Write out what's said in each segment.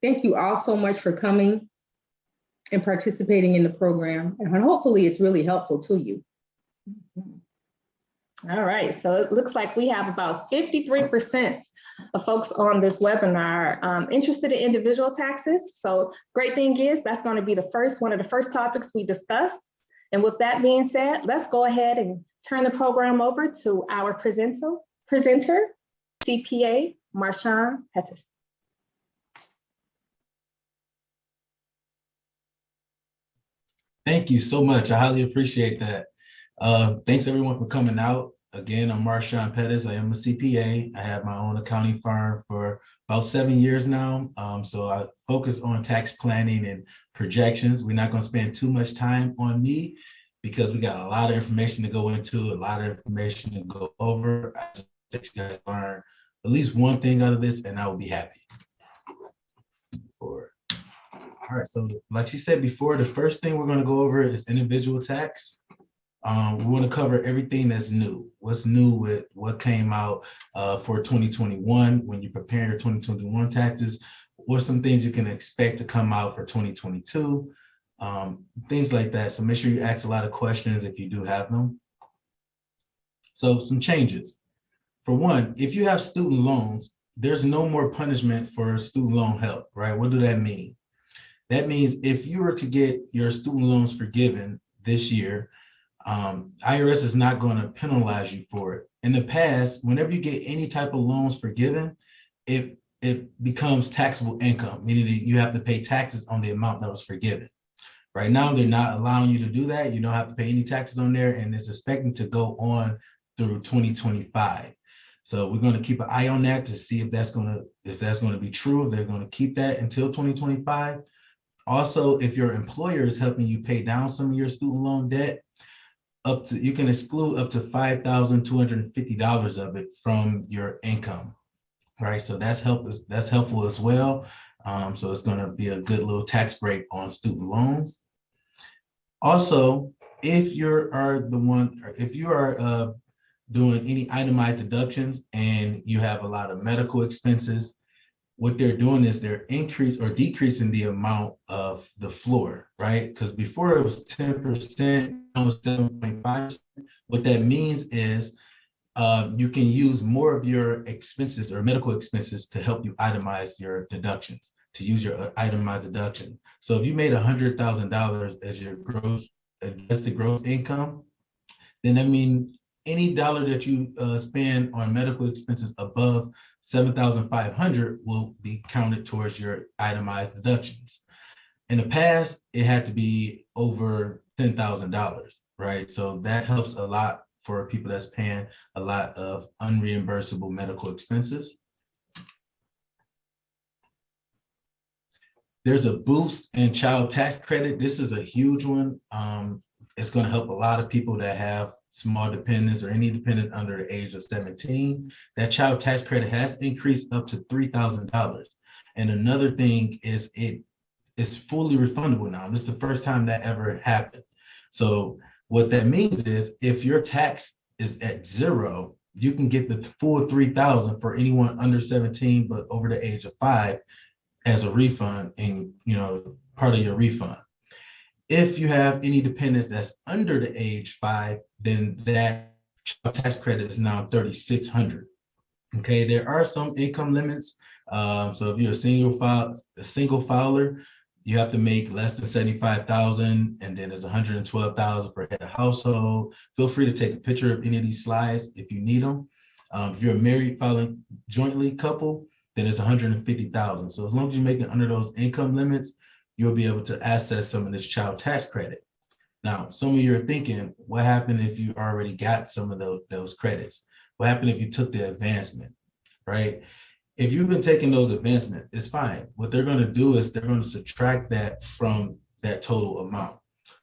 Thank you all so much for coming and participating in the program. And hopefully it's really helpful to you. All right, so it looks like we have about 53% of folks on this webinar interested in individual taxes. So great thing is that's going to be one of the first topics we discuss. And with that being said, let's go ahead and turn the program over to our presenter, CPA Marshawn Pettis. Thank you so much. I highly appreciate that. Thanks everyone for coming out. Again, I'm Marshawn Pettis. I am a CPA. I have my own accounting firm for about 7 years now. So I focus on tax planning and projections. We're not going to spend too much time on me because we got a lot of information to go into, a lot of information to go over. I just think you guys learn at least one thing out of this, and I will be happy. All right, so like she said before, the first thing we're going to go over is individual tax. We want to cover everything that's new. What's new with what came out for 2021 when you prepare your 2021 taxes. What are some things you can expect to come out for 2022? Things like that. So make sure you ask a lot of questions if you do have them. So some changes. For one, if you have student loans, there's no more punishment for student loan help, right? What does that mean? That means if you were to get your student loans forgiven this year, IRS is not going to penalize you for it. In the past, whenever you get any type of loans forgiven, it becomes taxable income, meaning that you have to pay taxes on the amount that was forgiven. Right now, they're not allowing you to do that. You don't have to pay any taxes on there, and it's expecting to go on through 2025. So we're going to keep an eye on that to see if that's going to be true. If they're going to keep that until 2025. Also, if your employer is helping you pay down some of your student loan debt, you can exclude up to $5,250 of it from your income, right? So that's helpful as well. So it's going to be a good little tax break on student loans. Also, if you are doing any itemized deductions and you have a lot of medical expenses, what they're doing is they're decreasing the amount of the floor, right? Because before it was 10%, now it's 7.5%. What that means is you can use more of your expenses or medical expenses to help you itemize your deductions, to use your itemized deduction. So if you made $100,000 as your adjusted gross income, then that means any dollar that you spend on medical expenses above $7,500 will be counted towards your itemized deductions. In the past, it had to be over $10,000, right? So that helps a lot for people that's paying a lot of unreimbursable medical expenses. There's a boost in child tax credit. This is a huge one. It's going to help a lot of people that have small dependents or any dependent under the age of 17. That child tax credit has increased up to $3,000. And another thing is it is fully refundable now. This is the first time that ever happened. So what that means is if your tax is at 0, you can get the full $3,000 for anyone under 17 but over the age of 5 as a refund, and part of your refund. If you have any dependents that's under the age 5, then that tax credit is now $3,600. Okay, there are some income limits. So if you're a single filer, you have to make less than $75,000, and then there's $112,000 per head of household. Feel free to take a picture of any of these slides if you need them. If you're a married filing jointly couple, then it's $150,000. So as long as you're making under those income limits, you'll be able to access some of this child tax credit. Now, some of you are thinking, what happened if you already got some of those credits? What happened if you took the advancement, right? If you've been taking those advancements, it's fine. What they're going to do is they're going to subtract that from that total amount.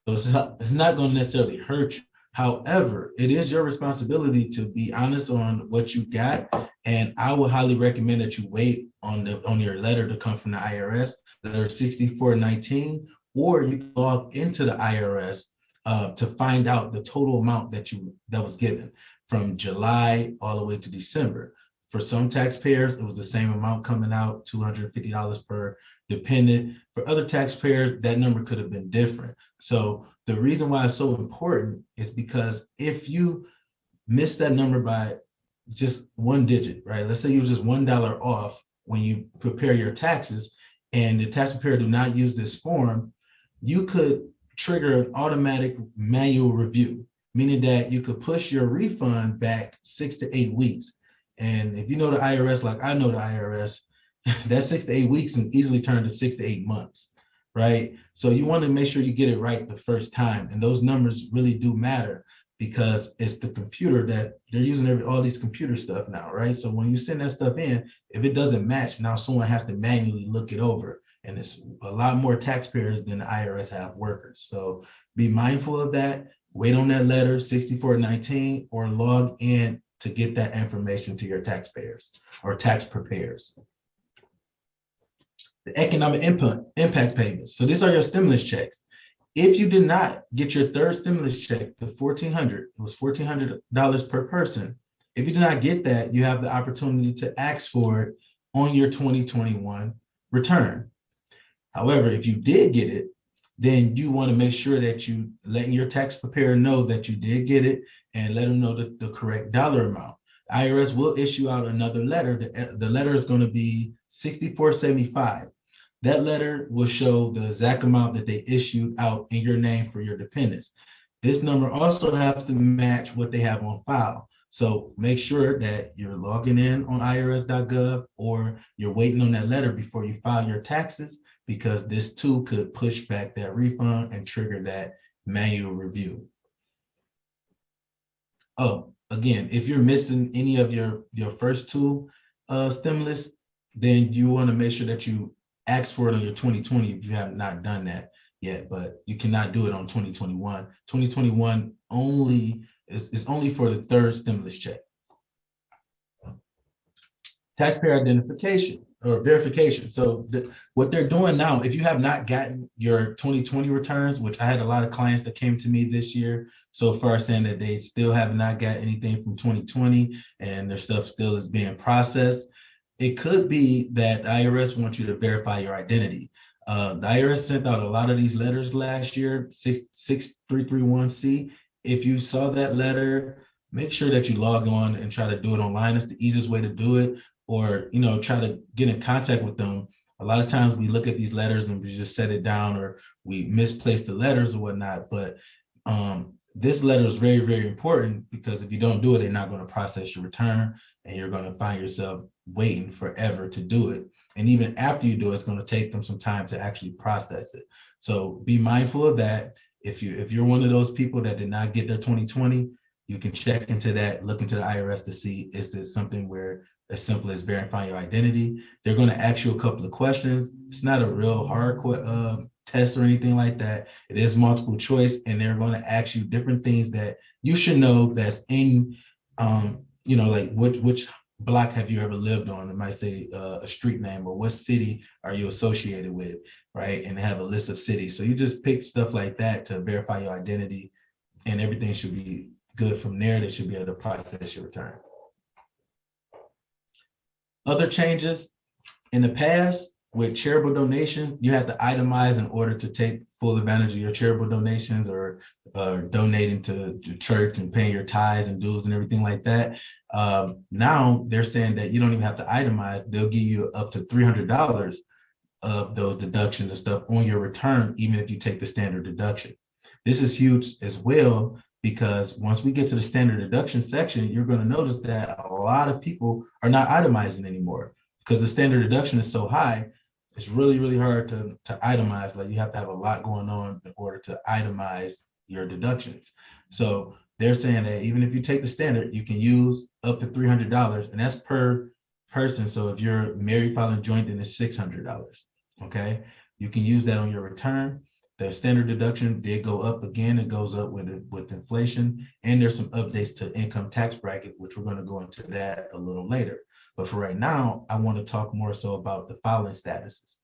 So it's not going to necessarily hurt you. However, it is your responsibility to be honest on what you got. And I would highly recommend that you wait on your letter to come from the IRS, letter 6419, or you can log into the IRS to find out the total amount that was given from July all the way to December. For some taxpayers, it was the same amount coming out, $250 per dependent. For other taxpayers, that number could have been different. So the reason why it's so important is because if you miss that number by just one digit, right? Let's say you're just $1 off when you prepare your taxes and the tax preparer do not use this form, you could trigger an automatic manual review, meaning that you could push your refund back 6 to 8 weeks. And if you know the IRS, like I know the IRS, that 6 to 8 weeks can easily turn to 6 to 8 months, right? So you want to make sure you get it right the first time. And those numbers really do matter because it's the computer that they're using all these computer stuff now, right? So when you send that stuff in, if it doesn't match, now someone has to manually look it over. And it's a lot more taxpayers than the IRS have workers. So be mindful of that. Wait on that letter 6419 or log in to get that information to your taxpayers or tax preparers. The economic impact payments. So these are your stimulus checks. If you did not get your third stimulus check, the $1,400, it was $1,400 per person. If you did not get that, you have the opportunity to ask for it on your 2021 return. However, if you did get it, then you want to make sure that you letting your tax preparer know that you did get it and let them know the correct dollar amount. IRS will issue out another letter. The letter is going to be 6475. That letter will show the exact amount that they issued out in your name for your dependents. This number also has to match what they have on file. So make sure that you're logging in on irs.gov or you're waiting on that letter before you file your taxes, because this too could push back that refund and trigger that manual review. Oh, again, if you're missing any of your first two stimulus, then you want to make sure that you ask for it on your 2020 if you have not done that yet, but you cannot do it on 2021. 2021 only is only for the third stimulus check. Taxpayer identification or verification. So what they're doing now, if you have not gotten your 2020 returns, which I had a lot of clients that came to me this year so far saying that they still have not got anything from 2020 and their stuff still is being processed, it could be that the IRS wants you to verify your identity. The IRS sent out a lot of these letters last year, 6331C. If you saw that letter, make sure that you log on and try to do it online. It's the easiest way to do it. Or, try to get in contact with them. A lot of times we look at these letters and we just set it down or we misplace the letters or whatnot. But this letter is very, very important because if you don't do it, they're not going to process your return and you're going to find yourself waiting forever to do it. And even after you do it, it's going to take them some time to actually process it. So be mindful of that. If you're one of those people that did not get their 2020, you can check into that, look into the IRS to see, is this something where as simple as verifying your identity? They're going to ask you a couple of questions. It's not a real hard test or anything like that. It is multiple choice, and they're going to ask you different things that you should know that's in, like which block have you ever lived on? It might say a street name or what city are you associated with, right? And they have a list of cities. So you just pick stuff like that to verify your identity, and everything should be good from there. They should be able to process your return. Other changes in the past with charitable donations, you have to itemize in order to take full advantage of your charitable donations or donating to church and paying your tithes and dues and everything like that. Now they're saying that you don't even have to itemize. They'll give you up to $300 of those deductions and stuff on your return, even if you take the standard deduction. This is huge as well, because once we get to the standard deduction section, you're going to notice that a lot of people are not itemizing anymore because the standard deduction is so high. It's really, really hard to itemize. Like you have to have a lot going on in order to itemize your deductions. So they're saying that even if you take the standard, you can use up to $300, and that's per person. So if you're married filing joint, then it's $600. Okay, you can use that on your return. The standard deduction did go up again. It goes up with inflation, and there's some updates to income tax bracket, which we're going to go into that a little later. But for right now, I want to talk more so about the filing statuses.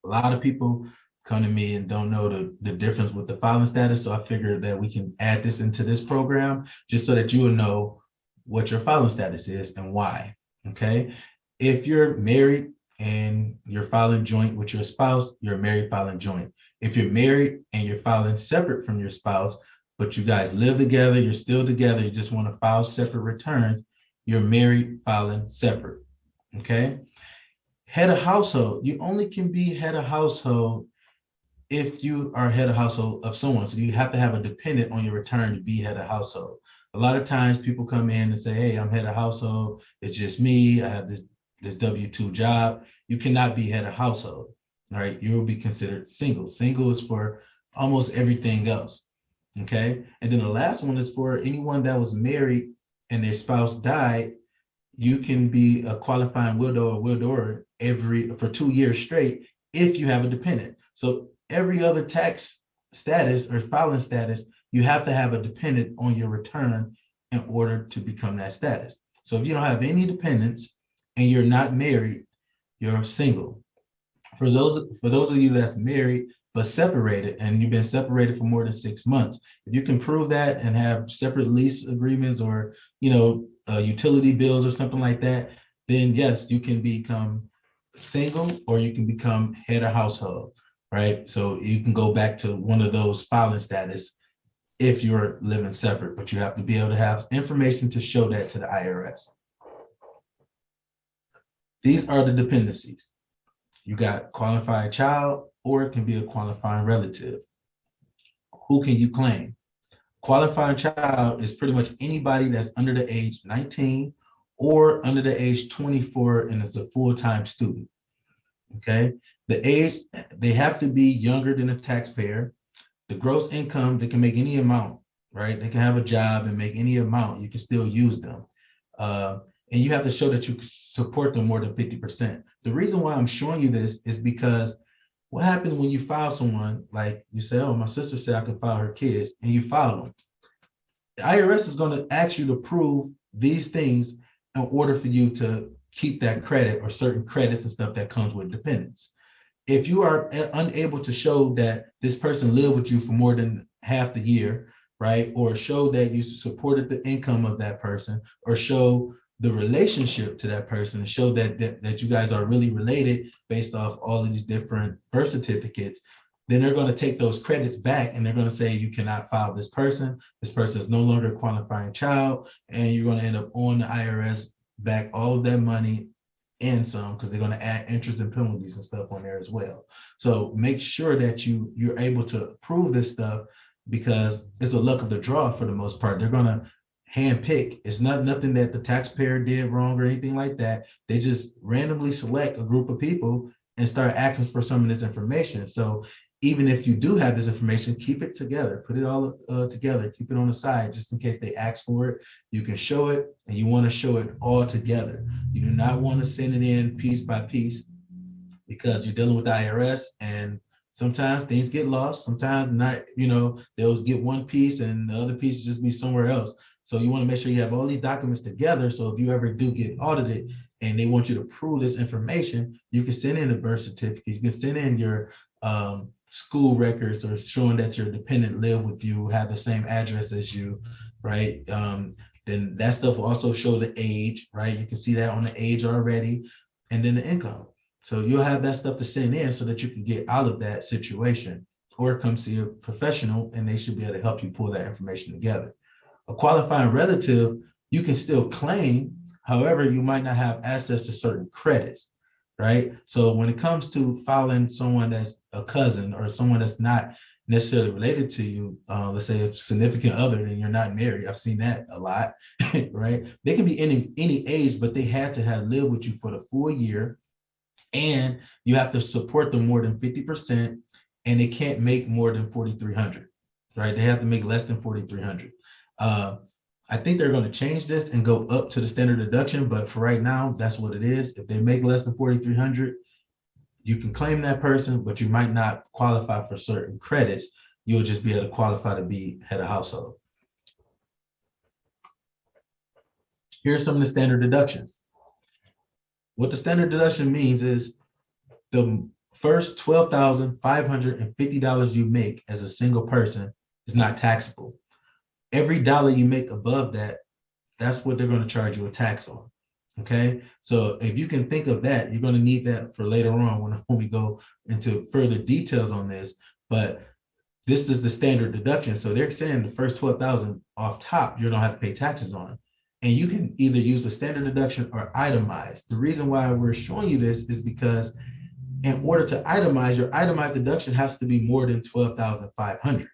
A lot of people come to me and don't know the difference with the filing status, so I figured that we can add this into this program just so that you will know what your filing status is and why. Okay, if you're married and you're filing joint with your spouse, you're married filing joint. If you're married and you're filing separate from your spouse, but you guys live together, you're still together, you just want to file separate returns, you're married filing separate. Okay. Head of household, you only can be head of household if you are head of household of someone. So you have to have a dependent on your return to be head of household. A lot of times people come in and say, hey, I'm head of household. It's just me. I have this W-2 job. You cannot be head of household. All right. You will be considered single. Single is for almost everything else. Okay. And then the last one is for anyone that was married and their spouse died. You can be a qualifying widow or widower for 2 years straight if you have a dependent. So every other tax status or filing status, you have to have a dependent on your return in order to become that status. So if you don't have any dependents and you're not married, you're single. For those of you that's married but separated and you've been separated for more than 6 months, if you can prove that and have separate lease agreements or utility bills or something like that, then yes, you can become single or you can become head of household, right? So you can go back to one of those filing status if you're living separate, but you have to be able to have information to show that to the IRS. These are the dependencies. You got qualified child, or it can be a qualifying relative. Who can you claim? Qualified child is pretty much anybody that's under the age 19 or under the age 24 and is a full-time student. Okay, the age, they have to be younger than a taxpayer. The gross income, they can make any amount, right? They can have a job and make any amount. You can still use them. And you have to show that you support them more than 50%. The reason why I'm showing you this is because what happens when you file someone, like you say, oh, my sister said I can file her kids, and you file them. The IRS is going to ask you to prove these things in order for you to keep that credit or certain credits and stuff that comes with dependents. If you are unable to show that this person lived with you for more than half the year, right? Or show that you supported the income of that person, or show the relationship to that person, show that you guys are really related based off all of these different birth certificates, then they're going to take those credits back and they're going to say you cannot file this person. This person is no longer a qualifying child, and you're going to end up on the IRS back all of that money and some, because they're going to add interest and penalties and stuff on there as well. So make sure that you're able to prove this stuff, because it's the luck of the draw for the most part. They're going to handpick. It's nothing that the taxpayer did wrong or anything like that. They just randomly select a group of people and start asking for some of this information. So even if you do have this information, keep it together, put it all together, keep it on the side, just in case they ask for it. You can show it, and you want to show it all together. You do not want to send it in piece by piece, because you're dealing with the IRS, and sometimes things get lost. Sometimes not, they'll get one piece and the other piece just be somewhere else. So you want to make sure you have all these documents together. So if you ever do get audited and they want you to prove this information, you can send in a birth certificate. You can send in your school records, or showing that your dependent live with you, have the same address as you, right? Then that stuff will also show the age, right? You can see that on the age already, and then the income. So you'll have that stuff to send in so that you can get out of that situation, or come see a professional and they should be able to help you pull that information together. A qualifying relative, you can still claim, however, you might not have access to certain credits, right? So when it comes to filing someone that's a cousin or someone that's not necessarily related to you, let's say a significant other and you're not married, I've seen that a lot, right? They can be any age, but they had to have lived with you for the full year, and you have to support them more than 50%, and they can't make more than 4,300, right? They have to make less than 4,300. I think they're going to change this and go up to the standard deduction, but for right now, that's what it is. If they make less than 4,300, you can claim that person, but you might not qualify for certain credits. You'll just be able to qualify to be head of household. Here's some of the standard deductions. What the standard deduction means is the first $12,550 you make as a single person is not taxable. Every dollar you make above that, that's what they're going to charge you a tax on. Okay, so if you can think of that, you're going to need that for later on when we go into further details on this. But this is the standard deduction. So they're saying the first 12,000 off top, you don't have to pay taxes on. And you can either use the standard deduction or itemize. The reason why we're showing you this is because in order to itemize, your itemized deduction has to be more than 12,500.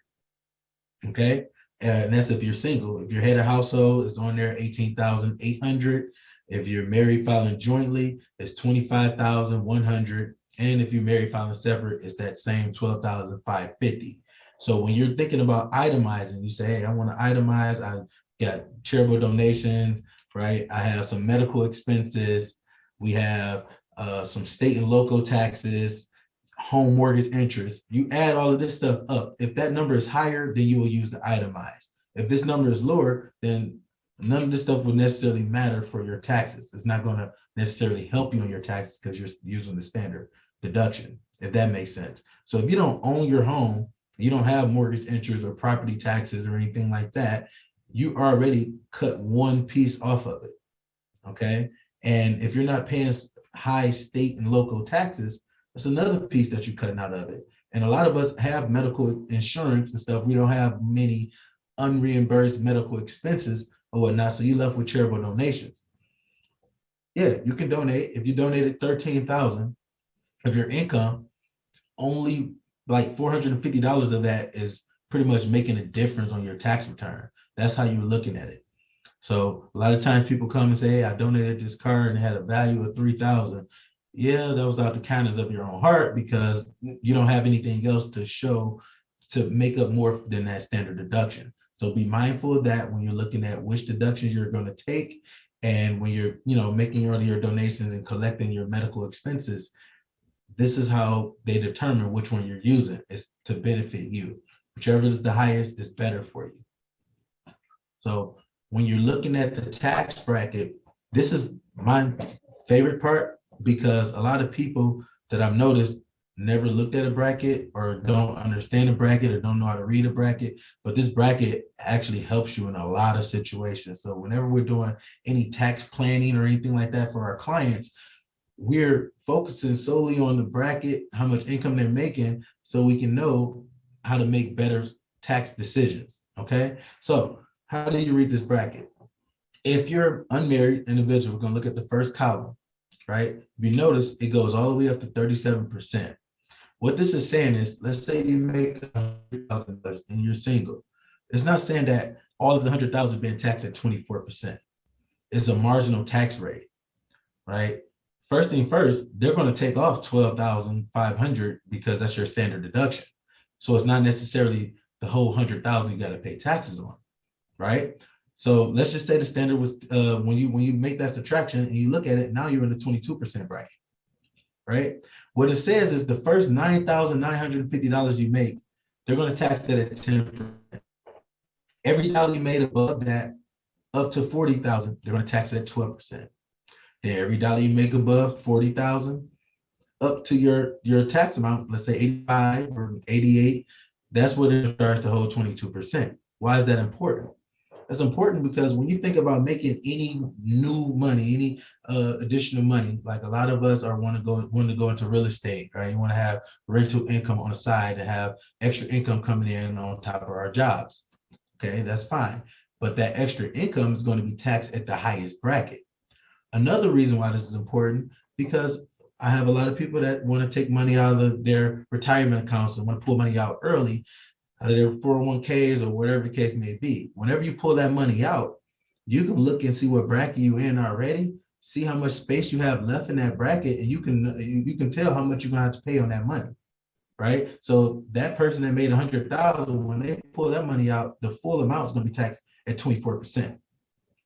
Okay, and that's if you're single. If you're head of household, it's on there 18,800. If you're married filing jointly, it's 25,100. And if you're married filing separate, it's that same 12,550. So when you're thinking about itemizing, you say, hey, I want to itemize. I got charitable donations, right? I have some medical expenses. We have some state and local taxes, home mortgage interest. You add all of this stuff up. If that number is higher, then you will use the itemize. If this number is lower, then none of this stuff will necessarily matter for your taxes. It's not going to necessarily help you on your taxes because you're using the standard deduction, if that makes sense. So if you don't own your home, you don't have mortgage interest or property taxes or anything like that, you already cut one piece off of it, okay? And if you're not paying high state and local taxes, that's another piece that you're cutting out of it. And a lot of us have medical insurance and stuff. We don't have many unreimbursed medical expenses or whatnot, so you're left with charitable donations. Yeah, you can donate. If you donated 13,000 of your income, only like $450 of that is pretty much making a difference on your tax return. That's how you're looking at it. So a lot of times people come and say, hey, I donated this car and it had a value of 3,000. Yeah, that was out the kindness of your own heart because you don't have anything else to show to make up more than that standard deduction. So be mindful of that when you're looking at which deductions you're going to take, and when you're, making all your donations and collecting your medical expenses. This is how they determine which one you're using is to benefit you. Whichever is the highest is better for you. So when you're looking at the tax bracket, this is my favorite part because a lot of people that I've noticed never looked at a bracket or don't understand a bracket or don't know how to read a bracket, but this bracket actually helps you in a lot of situations. So whenever we're doing any tax planning or anything like that for our clients, we're focusing solely on the bracket, how much income they're making, so we can know how to make better tax decisions, okay? So how do you read this bracket? If you're unmarried individual, we're gonna look at the first column, right? If you notice, it goes all the way up to 37%. What this is saying is, let's say you make $100,000 and you're single. It's not saying that all of the 100,000 being taxed at 24%. It's a marginal tax rate, right? First thing first, they're going to take off 12,500 because that's your standard deduction. So it's not necessarily the whole 100,000 you got to pay taxes on, right? So let's just say the standard was when you make that subtraction and you look at it, now you're in the 22% bracket, right? What it says is the first $9,950 you make, they're going to tax that at 10%. Every dollar you made above that, up to 40,000, they're going to tax it at 12%. Then every dollar you make above 40,000, up to your tax amount, let's say 85 or 88, that's what it starts the whole 22%. Why is that important? That's important because when you think about making any new money, any additional money, like a lot of us want to go into real estate, right? You want to have rental income on the side to have extra income coming in on top of our jobs. Okay, that's fine. But that extra income is going to be taxed at the highest bracket. Another reason why this is important, because I have a lot of people that want to take money out of their retirement accounts and want to pull money out early, out of their 401ks or whatever the case may be. Whenever you pull that money out, you can look and see what bracket you're in already, see how much space you have left in that bracket, and you can tell how much you're gonna have to pay on that money, right? So that person that made 100,000, when they pull that money out, the full amount is gonna be taxed at 24%.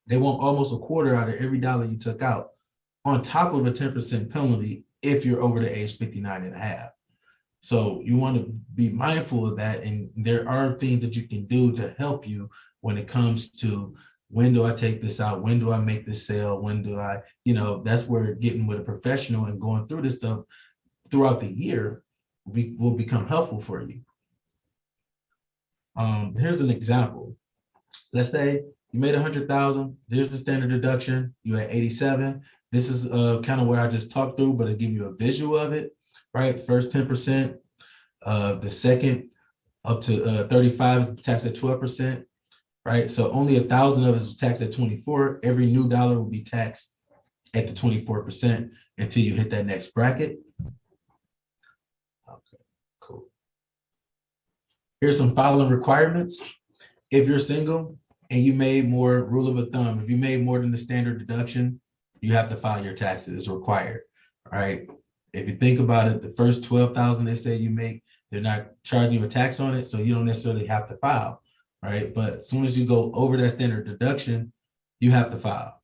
They want almost a quarter out of every dollar you took out, on top of a 10% penalty if you're over the age 59 and a half. So you want to be mindful of that. And there are things that you can do to help you when it comes to when do I take this out? When do I make this sale? When do I, that's where getting with a professional and going through this stuff throughout the year will become helpful for you. Here's an example. Let's say You made 100,000. There's the standard deduction. You at 87. This is kind of what I just talked through, but to give you a visual of it, right? First 10%, the second up to 35 is taxed at 12%, right? So only 1,000 of it is taxed at 24. Every new dollar will be taxed at the 24% until you hit that next bracket. Okay, cool. Here's some filing requirements. If you're single and you made more, rule of a thumb, if you made more than the standard deduction, you have to file your taxes. It's required, right? If you think about it, the first 12,000 they say you make, they're not charging you a tax on it, so you don't necessarily have to file, right? But as soon as you go over that standard deduction, you have to file.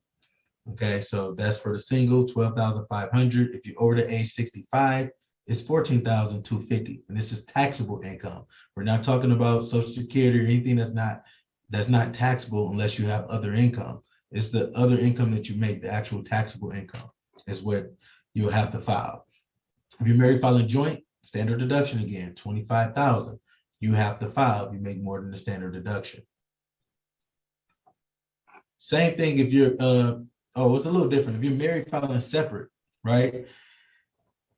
Okay, so that's for the single, 12,500. If you're over the age 65, it's 14,250, and this is taxable income. We're not talking about Social Security or anything that's not taxable unless you have other income. It's the other income that you make, the actual taxable income is what you'll have to file. If you're married filing joint, standard deduction again, 25,000. You have to file if you make more than the standard deduction. Same thing if you're, it's a little different. If you're married filing separate, right?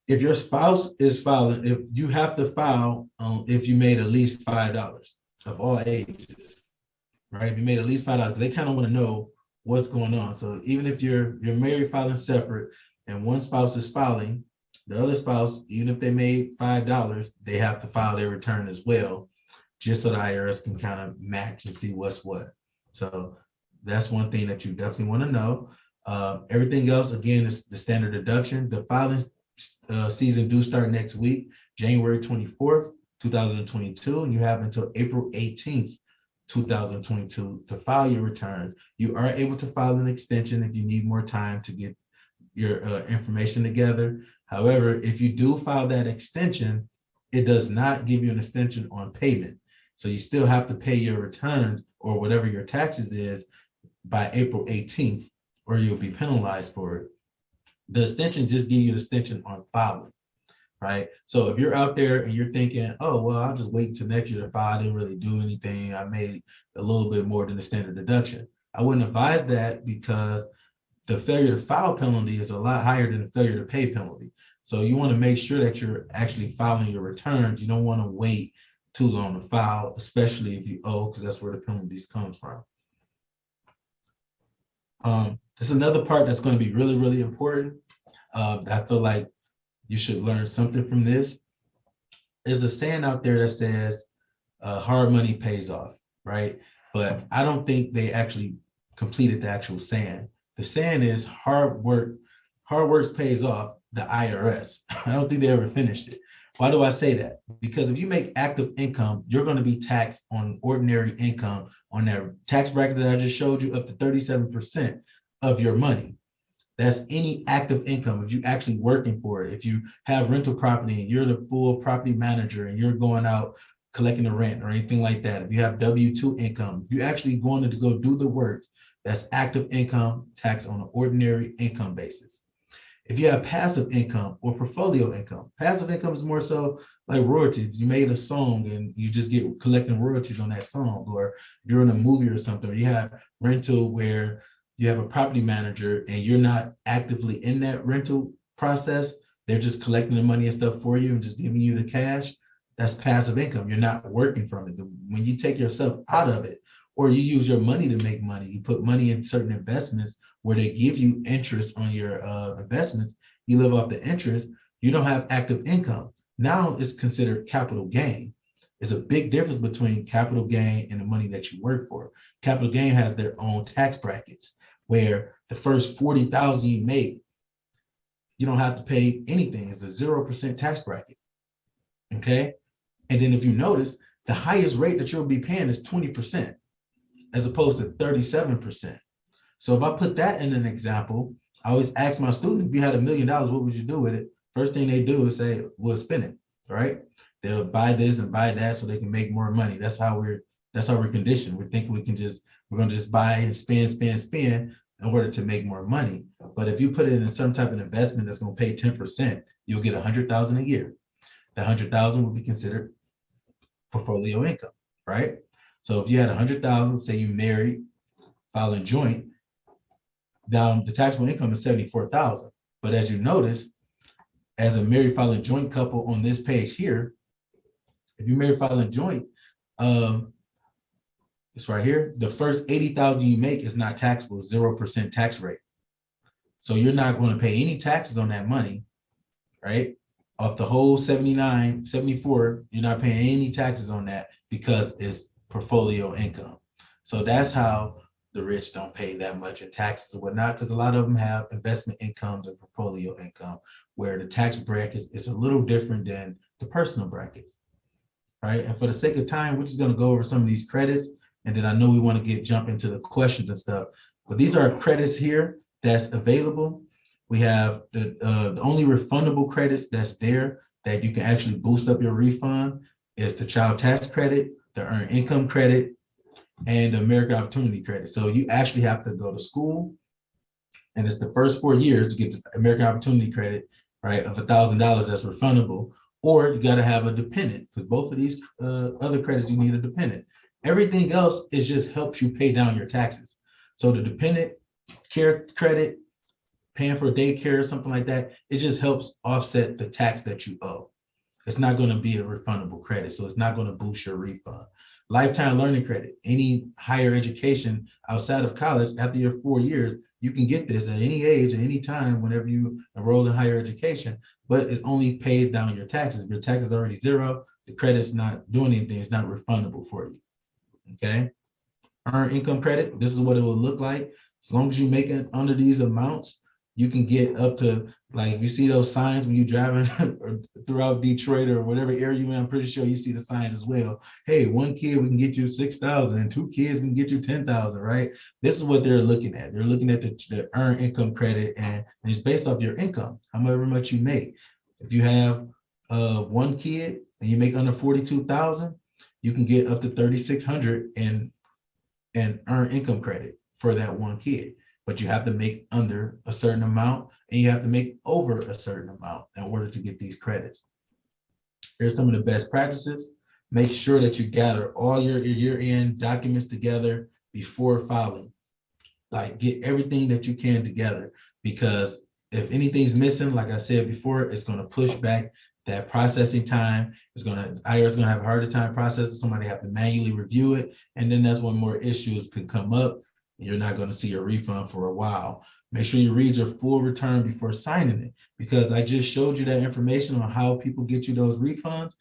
If your spouse is filing, if you have to file if you made at least $5 of all ages, right? If you made at least $5, they kind of want to know what's going on. So even if you're married filing separate and one spouse is filing, the other spouse, even if they made $5, they have to file their return as well, just so the IRS can kind of match and see what's what. So that's one thing that you definitely want to know. Everything else, again, is the standard deduction. The filing season do start next week, January 24th, 2022, and you have until April 18th, 2022 to file your returns. You are able to file an extension if you need more time to get your information together. However, if you do file that extension, it does not give you an extension on payment. So you still have to pay your returns or whatever your taxes is by April 18th, or you'll be penalized for it. The extension just give you an extension on filing, right? So if you're out there and you're thinking, oh, well, I'll just wait until next year to file, I didn't really do anything, I made a little bit more than the standard deduction. I wouldn't advise that because the failure to file penalty is a lot higher than the failure to pay penalty. So you want to make sure that you're actually filing your returns. You don't want to wait too long to file, especially if you owe, because that's where the penalties comes from. This is another part that's going to be really, really important. I feel like you should learn something from this. There's a saying out there that says hard money pays off, right? But I don't think they actually completed the actual saying. The saying is hard work pays off, the IRS. I don't think they ever finished it. Why do I say that? Because if you make active income, you're going to be taxed on ordinary income on that tax bracket that I just showed you, up to 37% of your money. That's any active income. If you're actually working for it, if you have rental property and you're the full property manager and you're going out collecting the rent or anything like that, if you have W-2 income, if you're actually going to go do the work, that's active income tax on an ordinary income basis. If you have passive income or portfolio income, passive income is more so like royalties. You made a song and you just get collecting royalties on that song, or you're in a movie or something, or you have rental where you have a property manager and you're not actively in that rental process. They're just collecting the money and stuff for you and just giving you the cash. That's passive income. You're not working from it. When you take yourself out of it, or you use your money to make money, you put money in certain investments where they give you interest on your investments, you live off the interest, you don't have active income. Now it's considered capital gain. It's a big difference between capital gain and the money that you work for. Capital gain has their own tax brackets where the first 40,000 you make, you don't have to pay anything. It's a 0% tax bracket, okay? And then if you notice, the highest rate that you'll be paying is 20% as opposed to 37%. So if I put that in an example, I always ask my student, if you had $1 million, what would you do with it? First thing they do is say, we'll spend it, right? They'll buy this and buy that so they can make more money. That's how we're conditioned. We think we're going to just buy and spend in order to make more money. But if you put it in some type of investment that's going to pay 10%, you'll get 100,000 a year. The 100,000 will be considered portfolio income, right? So if you had 100,000, say you married, filing joint, down the taxable income is 74,000. But as you notice, as a married filing joint couple on this page here, if you married filing joint, it's right here. The first 80,000 you make is not taxable, 0% tax rate. So you're not going to pay any taxes on that money, right? Off the whole 79, 74, you're not paying any taxes on that because it's portfolio income. So that's how the rich don't pay that much in taxes or whatnot, because a lot of them have investment incomes and portfolio income where the tax bracket is a little different than the personal brackets, right? And for the sake of time, we're just going to go over some of these credits, and then I know we want to jump into the questions and stuff, but these are credits here that's available. We have the only refundable credits that's there that you can actually boost up your refund is the child tax credit, the earned income credit, and the American Opportunity Credit. So you actually have to go to school, and it's the first 4 years to get the American Opportunity Credit, right, of $1,000 that's refundable, or you got to have a dependent. For both of these other credits, you need a dependent. Everything else is just helps you pay down your taxes. So the dependent care credit, paying for daycare or something like that, it just helps offset the tax that you owe. It's not going to be a refundable credit, so it's not going to boost your refund. Lifetime learning credit, any higher education outside of college, after your 4 years, you can get this at any age, at any time, whenever you enroll in higher education, but it only pays down your taxes. If your tax is already zero, the credit's not doing anything, it's not refundable for you, okay? Earned income credit, this is what it will look like. As long as you make it under these amounts, you can get up to, like, you see those signs when you're driving throughout Detroit or whatever area you're in, I'm pretty sure you see the signs as well. Hey, 1 kid, we can get you 6,000, and 2 kids, we can get you 10,000, right? This is what they're looking at. They're looking at the earned income credit, and it's based off your income, however much you make. If you have 1 kid and you make under 42,000, you can get up to 3,600 in earned income credit for that 1 kid. But you have to make under a certain amount, and you have to make over a certain amount in order to get these credits. Here's some of the best practices. Make sure that you gather all your year-end documents together before filing. Like, get everything that you can together, because if anything's missing, like I said before, it's going to push back that processing time. IRS is going to have a harder time processing. Somebody have to manually review it, and then that's when more issues could come up. You're not going to see your refund for a while. Make sure you read your full return before signing it, because I just showed you that information on how people get you those refunds.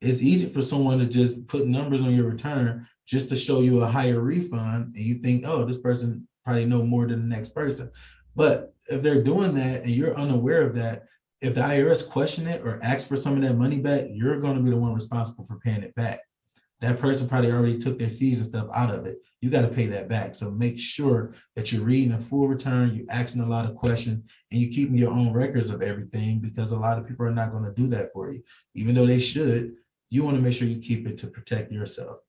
It's easy for someone to just put numbers on your return just to show you a higher refund, and you think, oh, this person probably know more than the next person. But if they're doing that and you're unaware of that, if the IRS question it or ask for some of that money back, you're going to be the one responsible for paying it back. That person probably already took their fees and stuff out of it. You got to pay that back. So make sure that you're reading a full return, you're asking a lot of questions, and you're keeping your own records of everything, because a lot of people are not going to do that for you. Even though they should, you want to make sure you keep it to protect yourself.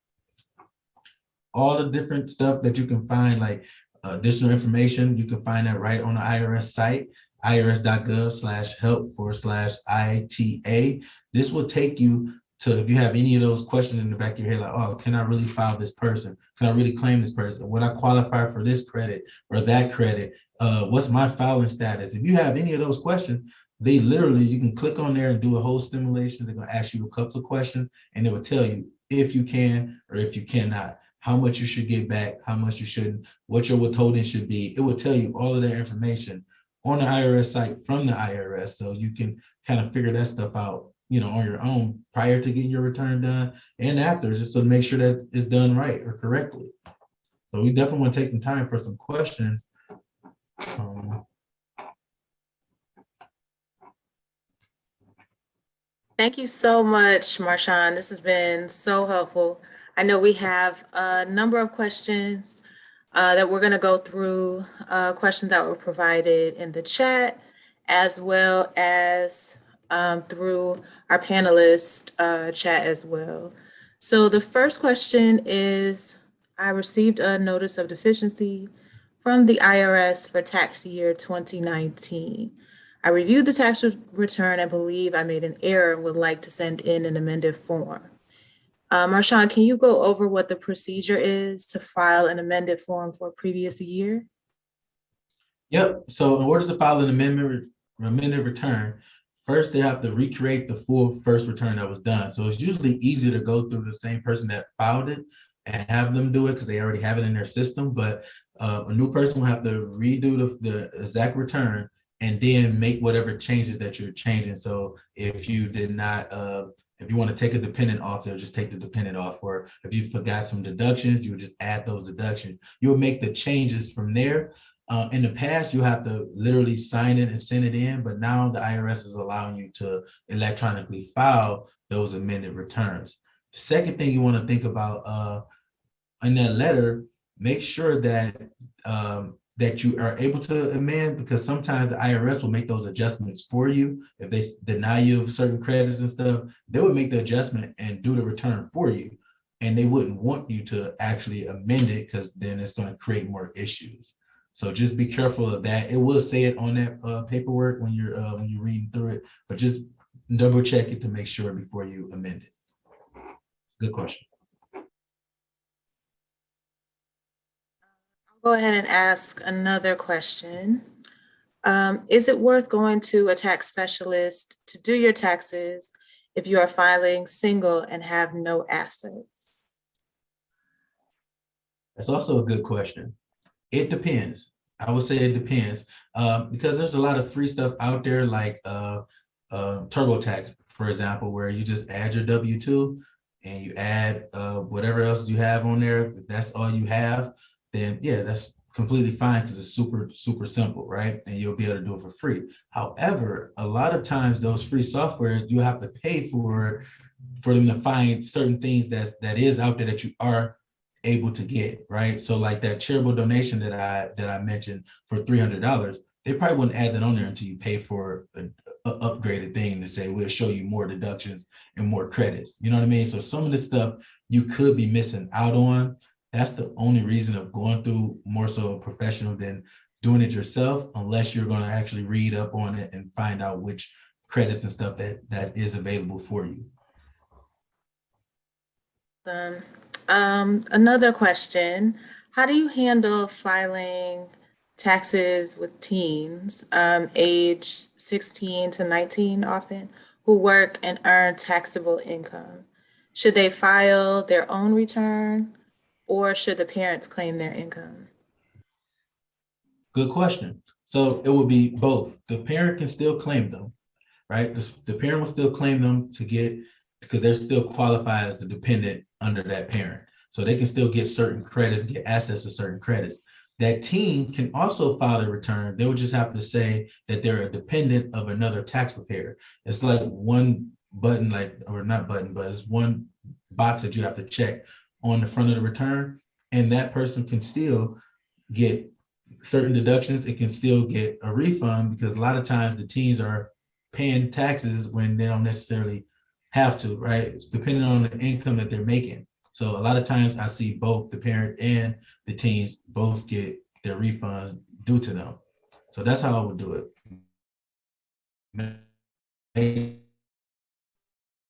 All the different stuff that you can find, like additional information, you can find that right on the IRS site, irs.gov/help/ITA. This will take you to, if you have any of those questions in the back of your head, like, oh, can I really file this person? Can I really claim this person? Would I qualify for this credit or that credit? What's my filing status? If you have any of those questions, they literally, you can click on there and do a whole stimulation. They're going to ask you a couple of questions, and it will tell you if you can or if you cannot, how much you should get back, how much you shouldn't, what your withholding should be. It will tell you all of that information on the IRS site from the IRS, so you can kind of figure that stuff out, you know, on your own prior to getting your return done and after, just to make sure that it's done right or correctly. So we definitely want to take some time for some questions. Thank you so much, Marshawn. This has been so helpful. I know we have a number of questions that we're going to go through, questions that were provided in the chat, as well as through our panelist chat as well. So the first question is, I received a notice of deficiency from the IRS for tax year 2019. I reviewed the tax return and believe I made an error and would like to send in an amended form. Marshawn, can you go over what the procedure is to file an amended form for a previous year? Yep. So in order to file an amended return, first they have to recreate the full first return that was done. So it's usually easier to go through the same person that filed it and have them do it because they already have it in their system. But a new person will have to redo the exact return and then make whatever changes that you're changing. So if you did not, if you want to take a dependent off, they'll just take the dependent off. Or if you forgot some deductions, you would just add those deductions. You'll make the changes from there. In the past, you have to literally sign it and send it in, but now the IRS is allowing you to electronically file those amended returns. The second thing you want to think about in that letter, make sure that that you are able to amend, because sometimes the IRS will make those adjustments for you. If they deny you of certain credits and stuff, they would make the adjustment and do the return for you. And they wouldn't want you to actually amend it because then it's going to create more issues. So just be careful of that. It will say it on that paperwork when you're reading through it, but just double check it to make sure before you amend it. Good question. I'll go ahead and ask another question. Is it worth going to a tax specialist to do your taxes if you are filing single and have no assets? That's also a good question. It depends. I would say it depends because there's a lot of free stuff out there like TurboTax, for example, where you just add your W-2 and you add whatever else you have on there. If that's all you have, then yeah, that's completely fine because it's super, super simple, right? And you'll be able to do it for free. However, a lot of times those free softwares, you have to pay for them to find certain things that is out there that you are able to get, right? So like that charitable donation that I mentioned for $300, they probably wouldn't add that on there until you pay for an upgraded thing to say we'll show you more deductions and more credits. You know what I mean? So some of the stuff you could be missing out on. That's the only reason of going through more so a professional than doing it yourself, unless you're going to actually read up on it and find out which credits and stuff that is available for you. Another question, how do you handle filing taxes with teens, age 16 to 19 often, who work and earn taxable income? Should they file their own return or should the parents claim their income? Good question. So it would be both. The parent can still claim them, right? The parent will still claim them to get, because they're still qualified as a dependent under that parent. So they can still get certain credits and get access to certain credits. That teen can also file a return. They would just have to say that they're a dependent of another tax preparer. It's like one button, or not button, but it's one box that you have to check on the front of the return. And that person can still get certain deductions. It can still get a refund because a lot of times the teens are paying taxes when they don't necessarily have to, right? It's depending on the income that they're making. So a lot of times I see both the parent and the teens both get their refunds due to them. So that's how I would do it. Make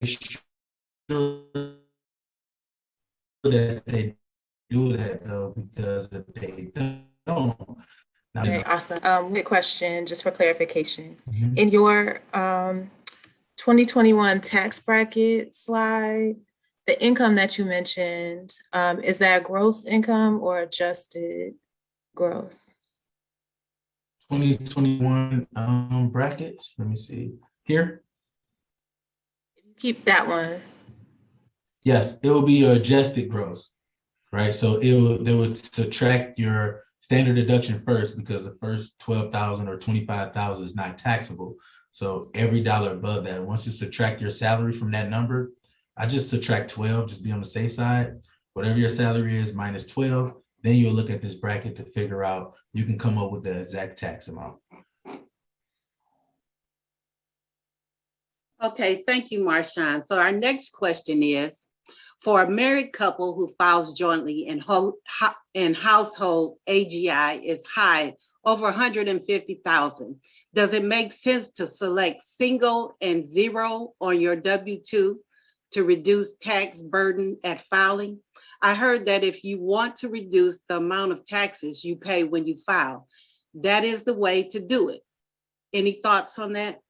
sure that they do that though, because if they don't. Okay, awesome. Good question, just for clarification. Mm-hmm. In your 2021 tax bracket slide, the income that you mentioned, is that gross income or adjusted gross? 2021 brackets, let me see here. Keep that one. Yes, it will be your adjusted gross, right? So they would subtract your standard deduction first because the first 12,000 or 25,000 is not taxable. So every dollar above that, once you subtract your salary from that number, I just subtract 12, just be on the safe side. Whatever your salary is minus 12, then you'll look at this bracket to figure out, you can come up with the exact tax amount. Okay, thank you, Marshawn. So our next question is, for a married couple who files jointly and household AGI is high, over 150,000, does it make sense to select single and zero on your W-2 to reduce tax burden at filing. I heard that if you want to reduce the amount of taxes you pay when you file, that is the way to do it. Any thoughts on that?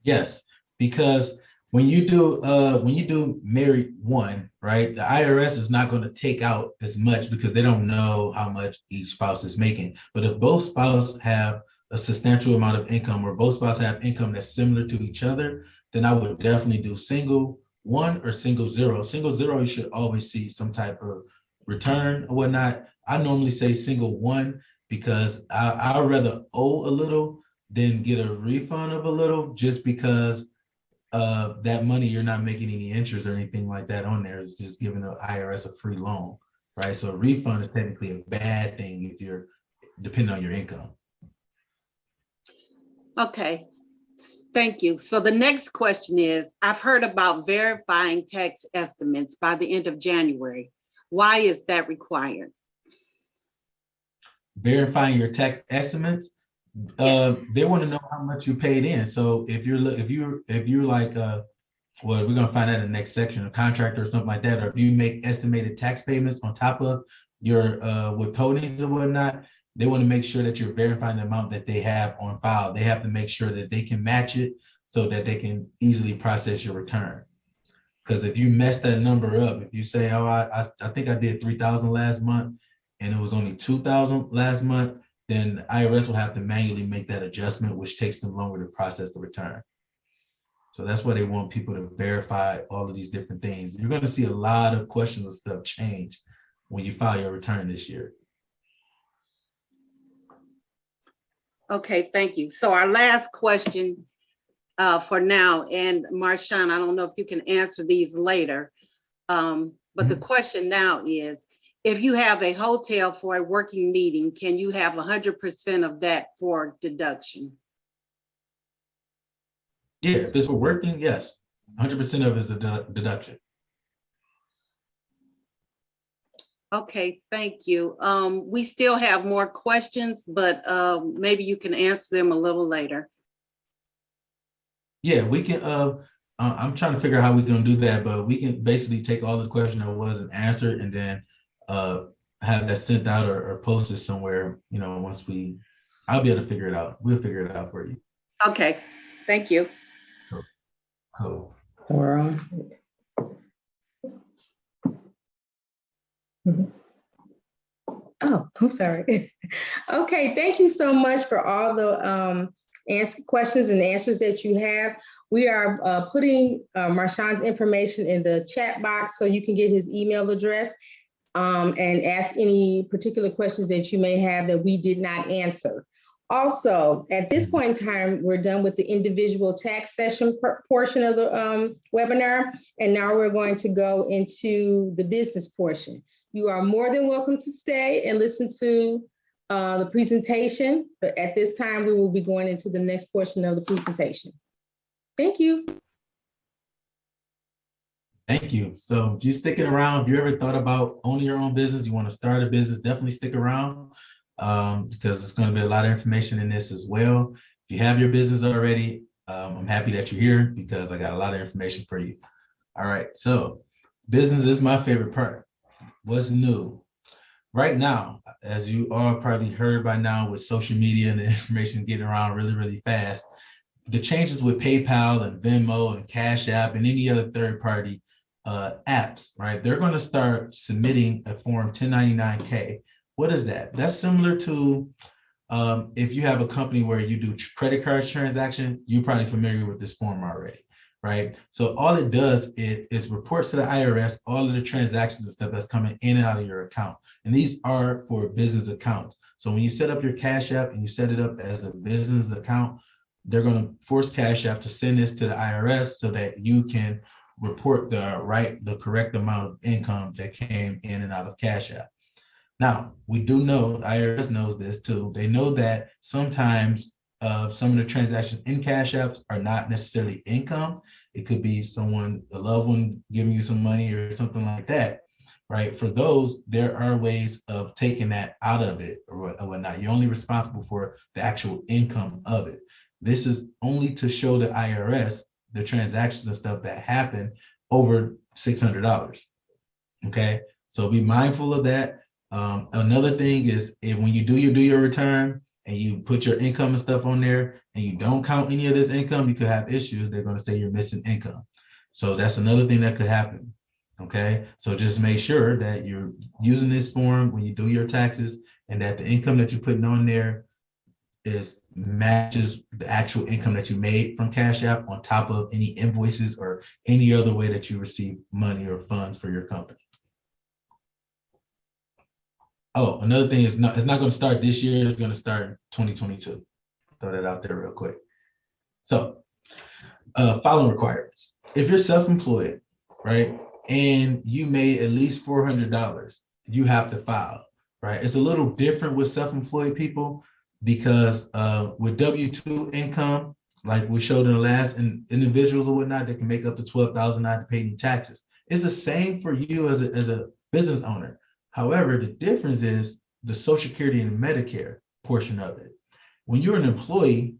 Yes, because when you do married one, right, the IRS is not going to take out as much because they don't know how much each spouse is making. But if both spouses have a substantial amount of income, or both spouses have income that's similar to each other, then I would definitely do single one or single zero. Single zero, you should always see some type of return or whatnot. I normally say single one because I'd rather owe a little than get a refund of a little, just because that money you're not making any interest or anything like that on there. It's just giving the IRS a free loan, right? So a refund is technically a bad thing if you're depending on your income. Okay, thank you. So the next question is, I've heard about verifying tax estimates by the end of January. Why is that required? Verifying your tax estimates, Yes. they want to know how much you paid in. So if you're like well, we're gonna find out in the next section, a contractor or something like that, or if you make estimated tax payments on top of your withholdings or whatnot, they want to make sure that you're verifying the amount that they have on file. They have to make sure that they can match it so that they can easily process your return. Because if you mess that number up, if you say, oh, I think I did 3,000 last month and it was only 2,000 last month, then the IRS will have to manually make that adjustment, which takes them longer to process the return. So that's why they want people to verify all of these different things. You're going to see a lot of questions and stuff change when you file your return this year. Okay, thank you. So our last question for now, and Marshawn, I don't know if you can answer these later, but the question now is, if you have a hotel for a working meeting, can you have 100% of that for deduction? Yeah, if it's for working, yes, 100% of it is a deduction. Okay, thank you. We still have more questions, but maybe you can answer them a little later. Yeah, we can. I'm trying to figure out how we're gonna do that, but we can basically take all the question that wasn't answered and then have that sent out or posted somewhere. You know, once I'll be able to figure it out. We'll figure it out for you. Okay, thank you. Cool. We're on. Oh, I'm sorry. Okay, thank you so much for all the questions and answers that you have. We are putting Marshawn's information in the chat box so you can get his email address and ask any particular questions that you may have that we did not answer. Also, at this point in time, we're done with the individual tax session portion of the webinar, and now we're going to go into the business portion. You are more than welcome to stay and listen to the presentation, but at this time, we will be going into the next portion of the presentation. Thank you. Thank you. So if you're sticking around, if you ever thought about owning your own business, you want to start a business, definitely stick around because it's going to be a lot of information in this as well. If you have your business already, I'm happy that you're here because I got a lot of information for you. All right, so business is my favorite part. What's new? Right now, as you all probably heard by now with social media and the information getting around really, really fast, the changes with PayPal and Venmo and Cash App and any other third-party apps, right? They're going to start submitting a form 1099-K. What is that? That's similar to if you have a company where you do credit card transaction, you're probably familiar with this form already, right? So all it does is reports to the IRS all of the transactions and stuff that's coming in and out of your account. And these are for business accounts. So when you set up your Cash App and you set it up as a business account, they're going to force Cash App to send this to the IRS so that you can report the correct amount of income that came in and out of Cash App. Now, we do know, IRS knows this too. They know that sometimes some of the transactions in Cash Apps are not necessarily income. It could be someone, a loved one giving you some money or something like that, right? For those, there are ways of taking that out of it or whatnot. You're only responsible for the actual income of it. This is only to show the IRS the transactions and stuff that happen over $600. Okay, so be mindful of that. Another thing is if when you do your return and you put your income and stuff on there and you don't count any of this income, you could have issues. They're going to say you're missing income. So that's another thing that could happen. Okay, so just make sure that you're using this form when you do your taxes and that the income that you're putting on there is matches the actual income that you made from Cash App on top of any invoices or any other way that you receive money or funds for your company. Oh, another thing is it's not going to start this year. It's going to start in 2022. Throw that out there real quick. So following requirements. If you're self-employed, right, and you made at least $400, you have to file, right? It's a little different with self-employed people because with W-2 income, like we showed in the last, and individuals or whatnot, they can make up to $12,000 not to pay any taxes. It's the same for you as a business owner. However, the difference is the Social Security and Medicare portion of it. When you're an employee,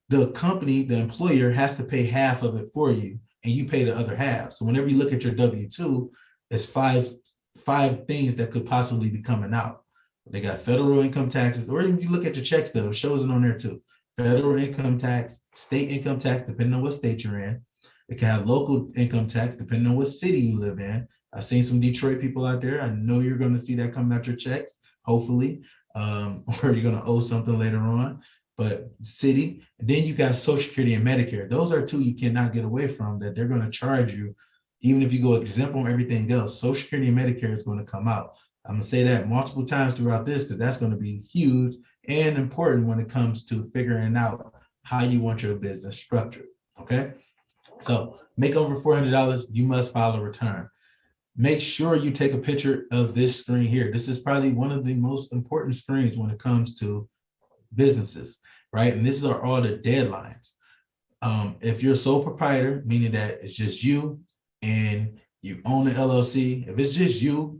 the company, the employer has to pay half of it for you and you pay the other half. So whenever you look at your W-2, it's five things that could possibly be coming out. They got federal income taxes, or even if you look at your check stub, it shows it on there too. Federal income tax, state income tax, depending on what state you're in. It can have local income tax, depending on what city you live in. I've seen some Detroit people out there. I know you're going to see that coming out your checks, hopefully, or you're going to owe something later on. But city, then you got Social Security and Medicare. Those are two you cannot get away from, that they're going to charge you, even if you go exempt on everything else. Social Security and Medicare is going to come out. I'm going to say that multiple times throughout this because that's going to be huge and important when it comes to figuring out how you want your business structured. Okay, so make over $400, you must file a return. Make sure you take a picture of this screen here. This is probably one of the most important screens when it comes to businesses, right? And this are all the deadlines. If you're a sole proprietor, meaning that it's just you and you own an LLC, if it's just you,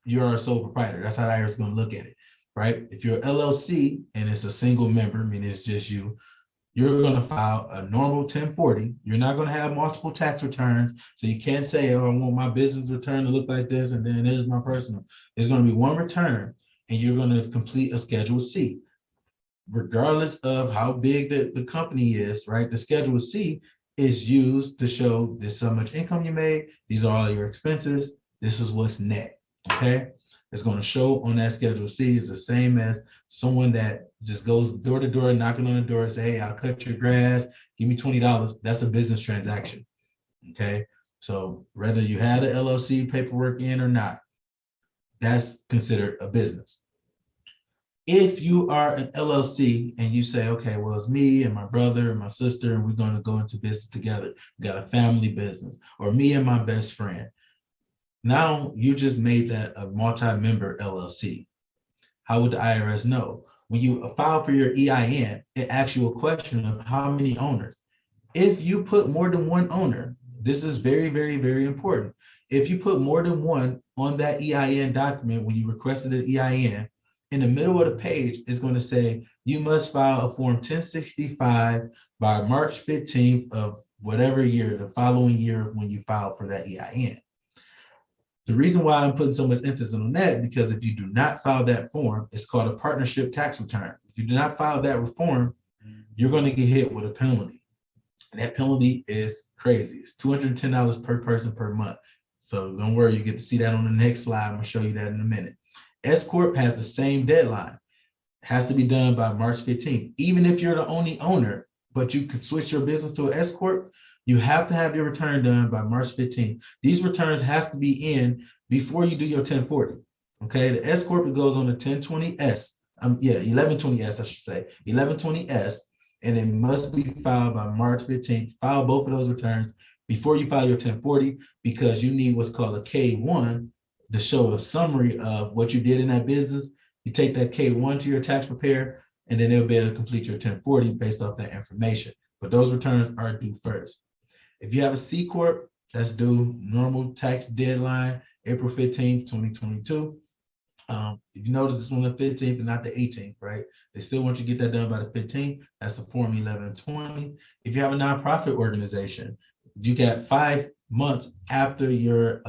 you're a sole proprietor. That's how the IRS is going to look at it, right? If you're an LLC and it's a single member, meaning it's just you, you're going to file a normal 1040. You're not going to have multiple tax returns. So you can't say, oh, I want my business return to look like this, and then there's my personal. It's going to be one return, and you're going to complete a Schedule C. Regardless of how big the company is, right? The Schedule C is used to show this is how much income you made. These are all your expenses. This is what's net, okay? It's going to show on that Schedule C. Is the same as someone that just goes door to door, knocking on the door and say, hey, I'll cut your grass, give me $20. That's a business transaction, okay? So whether you had an LLC paperwork in or not, that's considered a business. If you are an LLC and you say, okay, well, it's me and my brother and my sister, and we're going to go into business together, we got a family business, or me and my best friend. Now you just made that a multi-member LLC. How would the IRS know? When you file for your EIN, it asks you a question of how many owners. If you put more than one owner, this is very, very, very important. If you put more than one on that EIN document when you requested an EIN, in the middle of the page, it's going to say you must file a Form 1065 by March 15th of whatever year, the following year when you filed for that EIN. The reason why I'm putting so much emphasis on that, because if you do not file that form, it's called a partnership tax return. If you do not file that form, you're going to get hit with a penalty. And that penalty is crazy. It's $210 per person per month. So don't worry, you get to see that on the next slide. I'm going to show you that in a minute. S Corp has the same deadline. It has to be done by March 15th. Even if you're the only owner, but you can switch your business to an S Corp, you have to have your return done by March 15th. These returns has to be in before you do your 1040. Okay, the S Corp, it goes on the 1020S. 1120S, I should say, 1120S, and it must be filed by March 15th. File both of those returns before you file your 1040, because you need what's called a K1 to show a summary of what you did in that business. You take that K1 to your tax preparer, and then they'll be able to complete your 1040 based off that information. But those returns are due first. If you have a C Corp, that's due normal tax deadline, April 15th, 2022. If you notice this one the 15th and not the 18th, right? They still want you to get that done by the 15th. That's the Form 1120. If you have a nonprofit organization, you got 5 months after your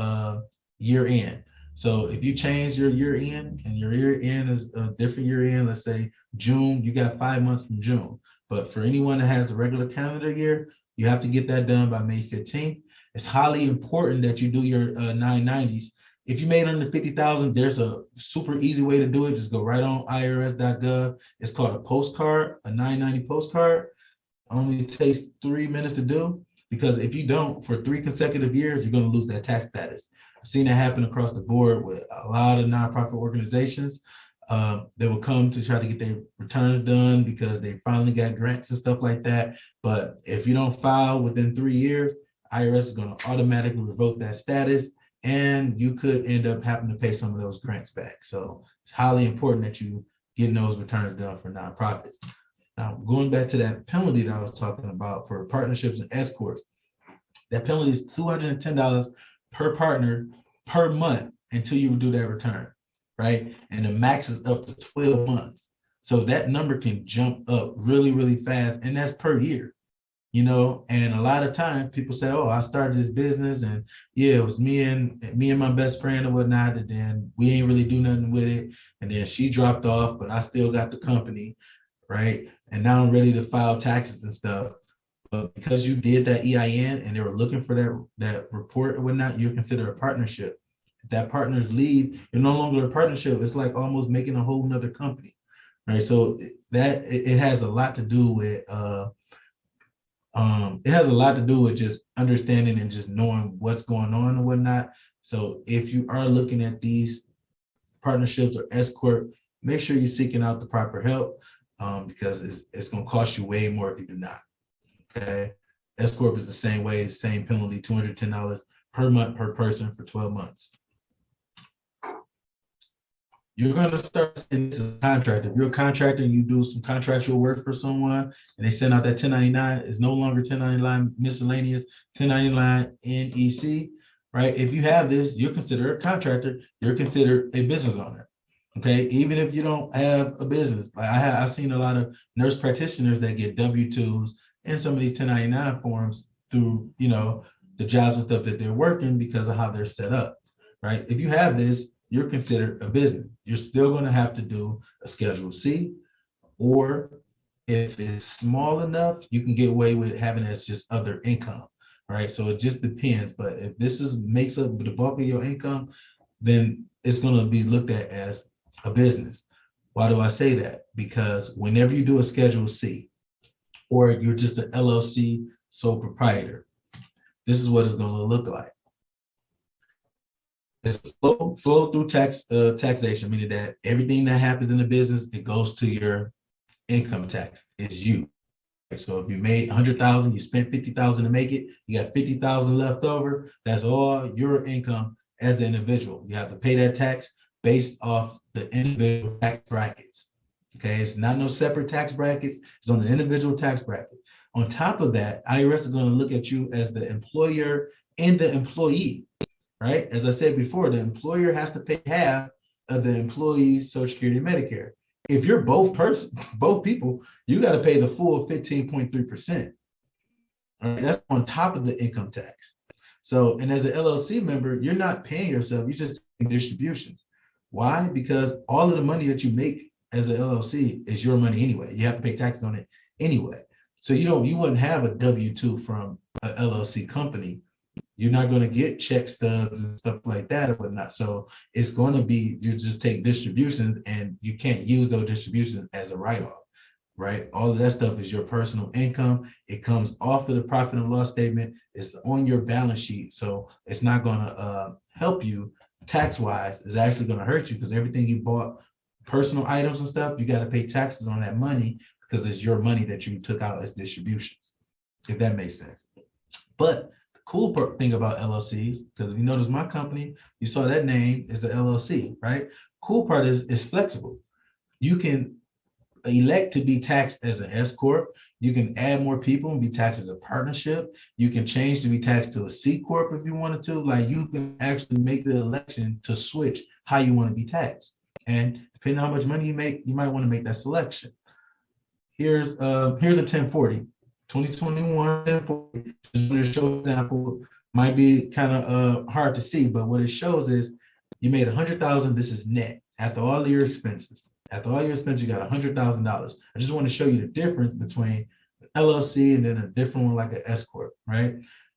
year end. So if you change your year end and your year end is a different year end, let's say June, you got 5 months from June. But for anyone that has the regular calendar year, you have to get that done by May 15th. It's highly important that you do your 990s. If you made under 50,000, there's a super easy way to do it. Just go right on irs.gov. It's called a postcard, a 990 postcard. Only takes 3 minutes to do, because if you don't, for 3 consecutive years, you're going to lose that tax status. I've seen that happen across the board with a lot of nonprofit organizations. They will come to try to get their returns done because they finally got grants and stuff like that. But if you don't file within 3 years, IRS is going to automatically revoke that status, and you could end up having to pay some of those grants back. So it's highly important that you get those returns done for nonprofits. Now, going back to that penalty that I was talking about for partnerships and S corps, that penalty is $210 per partner per month until you do that return, right? And the max is up to 12 months. So that number can jump up really, really fast, and that's per year. You know, and a lot of times people say, oh, I started this business and yeah, it was me and my best friend and whatnot, and then we ain't really do nothing with it. And then she dropped off, but I still got the company, right? And now I'm ready to file taxes and stuff. But because you did that EIN and they were looking for that report or whatnot, you're considered a partnership. If that partners leave, you're no longer a partnership. It's like almost making a whole nother company, right? So that it has a lot to do with it has a lot to do with just understanding and just knowing what's going on and whatnot. So if you are looking at these partnerships or S corp, make sure you're seeking out the proper help, because it's going to cost you way more if you do not. Okay, S corp is the same way, same penalty, $210 per month per person for 12 months. You're going to start seeing this as a contractor. If you're a contractor and you do some contractual work for someone and they send out that 1099, it's no longer 1099 miscellaneous, 1099 NEC, right? If you have this, you're considered a contractor, you're considered a business owner, okay? Even if you don't have a business. Like I've seen a lot of nurse practitioners that get W-2s and some of these 1099 forms through, you know, the jobs and stuff that they're working because of how they're set up, right? If you have this, you're considered a business. You're still going to have to do a Schedule C, or if it's small enough, you can get away with having it as just other income, right? So it just depends. But if this makes up the bulk of your income, then it's going to be looked at as a business. Why do I say that? Because whenever you do a Schedule C, or you're just an LLC sole proprietor, this is what it's going to look like. It's flow through taxation, meaning that everything that happens in the business, it goes to your income tax. It's you. So if you made 100,000, you spent 50,000 to make it, you got 50,000 left over. That's all your income as the individual. You have to pay that tax based off the individual tax brackets. Okay, it's not no separate tax brackets. It's on the individual tax bracket. On top of that, IRS is going to look at you as the employer and the employee. Right? As I said before, the employer has to pay half of the employee's Social Security and Medicare. If you're both people, you got to pay the full 15.3%. All right, that's on top of the income tax. So, and as an LLC member, you're not paying yourself, you're just taking distributions. Why? Because all of the money that you make as an LLC is your money anyway. You have to pay taxes on it anyway. So you wouldn't have a W-2 from an LLC company. You're not going to get check stubs and stuff like that or whatnot. So it's going to be, you just take distributions and you can't use those distributions as a write-off, right? All of that stuff is your personal income. It comes off of the profit and loss statement. It's on your balance sheet. So it's not going to help you tax-wise. It's actually going to hurt you because everything you bought, personal items and stuff, you got to pay taxes on that money because it's your money that you took out as distributions, if that makes sense. But cool thing about LLCs, because if you notice my company, you saw that name is an LLC, right? Cool part is it's flexible. You can elect to be taxed as an S corp. You can add more people and be taxed as a partnership. You can change to be taxed to a C corp if you wanted to. Like you can actually make the election to switch how you want to be taxed. And depending on how much money you make, you might want to make that selection. Here's a 1040, 2021 1040. Just to show example, might be kind of hard to see, but what it shows is you made 100,000. This is net after all your expenses. After all your expenses, you got $100,000. I just want to show you the difference between LLC and then a different one like an S corp, right?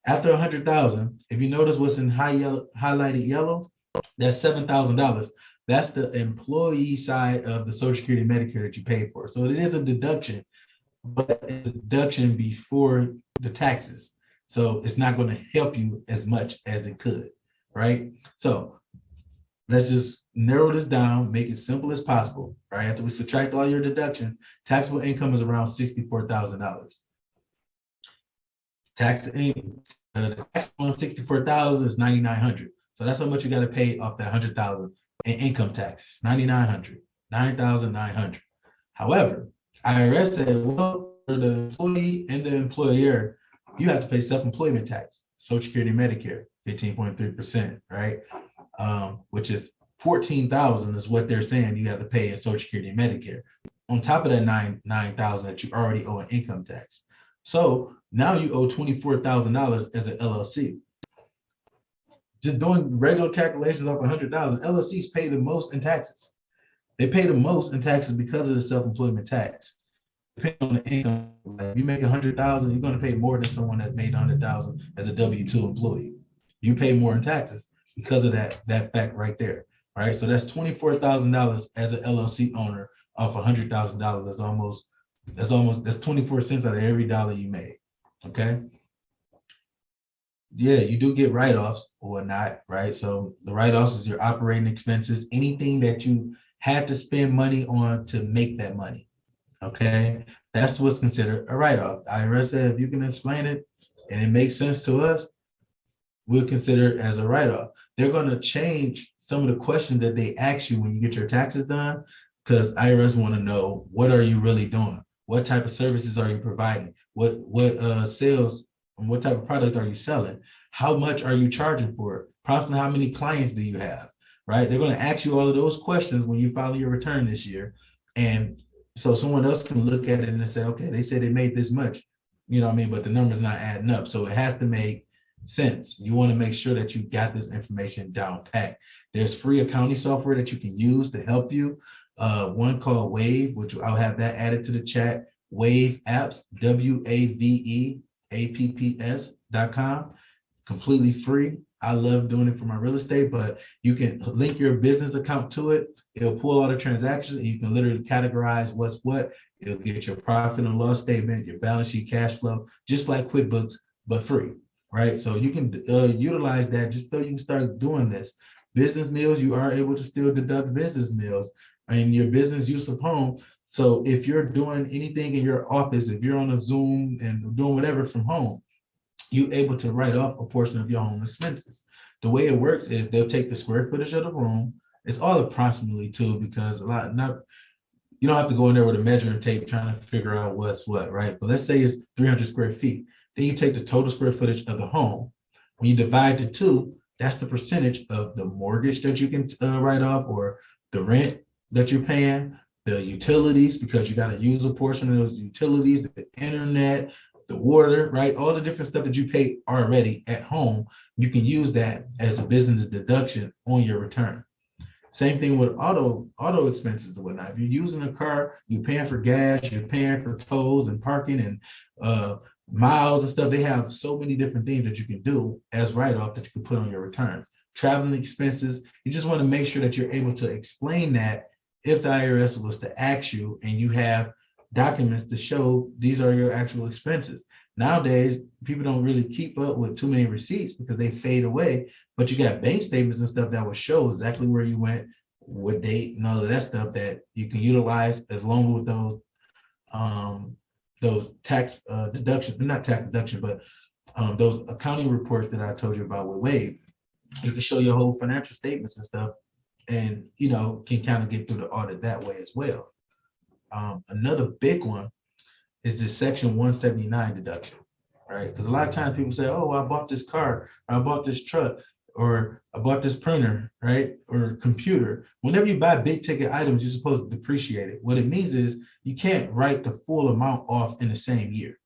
After 100,000, if you notice what's in highlighted yellow, that's $7,000. That's the employee side of the Social Security Medicare that you paid for. So it is a deduction, but a deduction before the taxes. So it's not going to help you as much as it could, right? So let's just narrow this down, make it simple as possible, right? After we subtract all your deduction, taxable income is around $64,000. Tax on 64,000 is 9,900. So that's how much you got to pay off that 100,000 in income tax, 9,900, 9,900. However, IRS said, well, for the employee and the employer, you have to pay self-employment tax, Social Security, Medicare, 15.3%, right? Which is 14,000 is what they're saying you have to pay in Social Security and Medicare, on top of that 9,000 that you already owe in income tax. So now you owe $24,000 as an LLC. Just doing regular calculations off 100,000, LLCs pay the most in taxes. They pay the most in taxes because of the self-employment tax. Depending on the income, like if you make 100,000, you're going to pay more than someone that made 100,000 as a W-2 employee. You pay more in taxes because of that fact right there, right? So that's $24,000 as an LLC owner off $100,000. That's 24 cents out of every dollar you made. Okay. Yeah, you do get write-offs or not, right? So the write-offs is your operating expenses, anything that you had to spend money on to make that money. Okay, that's what's considered a write-off. The IRS said if you can explain it and it makes sense to us, we'll consider it as a write-off. They're going to change some of the questions that they ask you when you get your taxes done, because IRS want to know, what are you really doing? What type of services are you providing? What sales and what type of products are you selling? How much are you charging for it? Approximately how many clients do you have, right? They're going to ask you all of those questions when you file your return this year. And so someone else can look at it and say, okay, they say they made this much, you know what I mean? But the number's not adding up. So it has to make sense. You want to make sure that you got this information down pat. There's free accounting software that you can use to help you. One called Wave, which I'll have that added to the chat. Wave Apps, WAVEAPPS.com. Completely free. I love doing it for my real estate, but you can link your business account to it. It'll pull all the transactions and you can literally categorize what's what. It'll get your profit and loss statement, your balance sheet, cash flow, just like QuickBooks, but free, right? So you can utilize that just so you can start doing this. Business meals, you are able to still deduct business meals and your business use of home. So if you're doing anything in your office, if you're on a Zoom and doing whatever from home, you're able to write off a portion of your home expenses. The way it works is they'll take the square footage of the room. It's all approximately too, because you don't have to go in there with a measuring tape trying to figure out what's what, right? But let's say it's 300 square feet. Then you take the total square footage of the home. When you divide the two, that's the percentage of the mortgage that you can write off, or the rent that you're paying, the utilities, because you got to use a portion of those utilities, the internet, the water, right? All the different stuff that you pay already at home, you can use that as a business deduction on your return. Same thing with auto expenses and whatnot. If you're using a car, you're paying for gas, you're paying for tolls and parking and miles and stuff. They have so many different things that you can do as write-off that you can put on your returns. Traveling expenses, you just want to make sure that you're able to explain that if the IRS was to ask you and you have documents to show these are your actual expenses. Nowadays, people don't really keep up with too many receipts because they fade away, but you got bank statements and stuff that will show exactly where you went, what date, and all of that stuff that you can utilize as long with those tax deductions, not tax deduction, but those accounting reports that I told you about with Wave. You can show your whole financial statements and stuff, and can kind of get through the audit that way as well. Another big one is this Section 179 deduction, right? Because a lot of times people say, oh, I bought this car, or I bought this truck. or I bought this printer, right? Or computer. Whenever you buy big ticket items, you're supposed to depreciate it. What it means is you can't write the full amount off in the same year.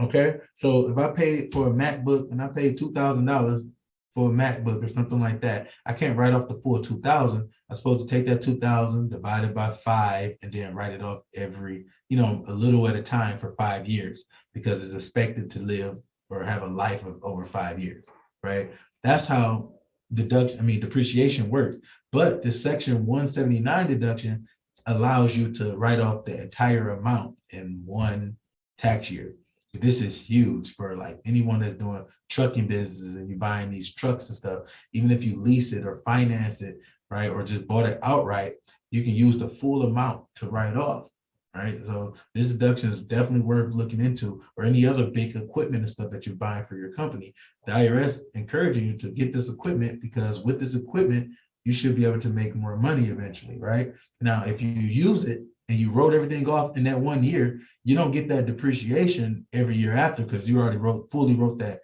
Okay, so if I paid for a MacBook and I paid $2,000 for a MacBook or something like that, I can't write off the full 2,000. I'm supposed to take that 2,000, divide it by 5, and then write it off every, a little at a time for 5 years, because it's expected to live or have a life of over 5 years, right? That's how depreciation works. But this section 179 deduction allows you to write off the entire amount in one tax year. This is huge for like anyone that's doing trucking businesses and you're buying these trucks and stuff. Even if you lease it or finance it, right, or just bought it outright, you can use the full amount to write off, right? So this deduction is definitely worth looking into, or any other big equipment and stuff that you're buying for your company. The IRS encouraging you to get this equipment, because with this equipment, you should be able to make more money eventually, right? Now, if you use it and you wrote everything off in that 1 year, you don't get that depreciation every year after, because you already fully wrote that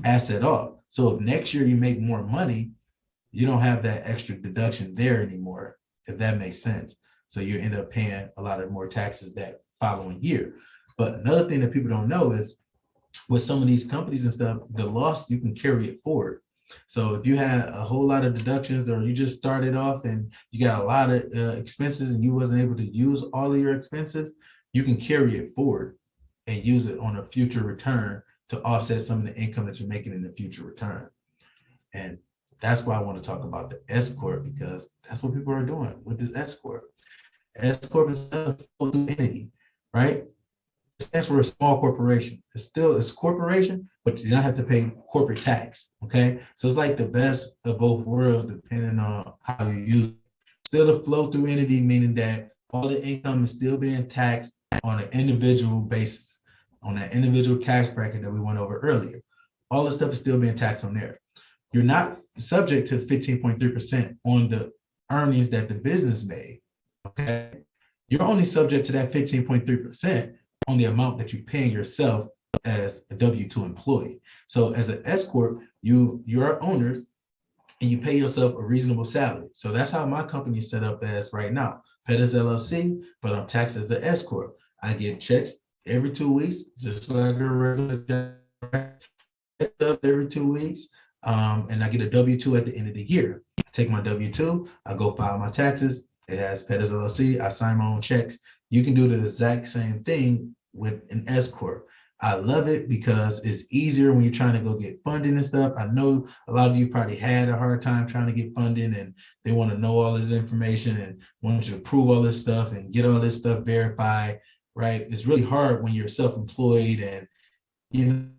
asset off. So if next year you make more money, you don't have that extra deduction there anymore, if that makes sense. So you end up paying a lot of more taxes that following year. But another thing that people don't know is with some of these companies and stuff, the loss, you can carry it forward. So if you had a whole lot of deductions, or you just started off and you got a lot of expenses and you wasn't able to use all of your expenses, you can carry it forward and use it on a future return to offset some of the income that you're making in the future return. And that's why I want to talk about the S corp, because that's what people are doing with this S corp. S corp is a full entity, right? It stands for a small corporation. It's still a corporation, but you don't have to pay corporate tax. Okay, so it's like the best of both worlds, depending on how you use it. Still a flow through entity, meaning that all the income is still being taxed on an individual basis, on that individual tax bracket that we went over earlier. All the stuff is still being taxed on there. You're not subject to 15.3% on the earnings that the business made. Okay, you're only subject to that 15.3% on the amount that you're paying yourself as a W-2 employee. So as an S corp, you're owners and you pay yourself a reasonable salary. So that's how my company is set up as right now. Pettis LLC, but I'm taxed as an S corp. I get checks every 2 weeks, just like a regular job every 2 weeks. And I get a W-2 at the end of the year. I take my W-2, I go file my taxes. It has Pettis LLC, I sign my own checks. You can do the exact same thing with an S corp. I love it because it's easier when you're trying to go get funding and stuff. I know a lot of you probably had a hard time trying to get funding, and they want to know all this information and want you to prove all this stuff and get all this stuff verified, right? It's really hard when you're self-employed and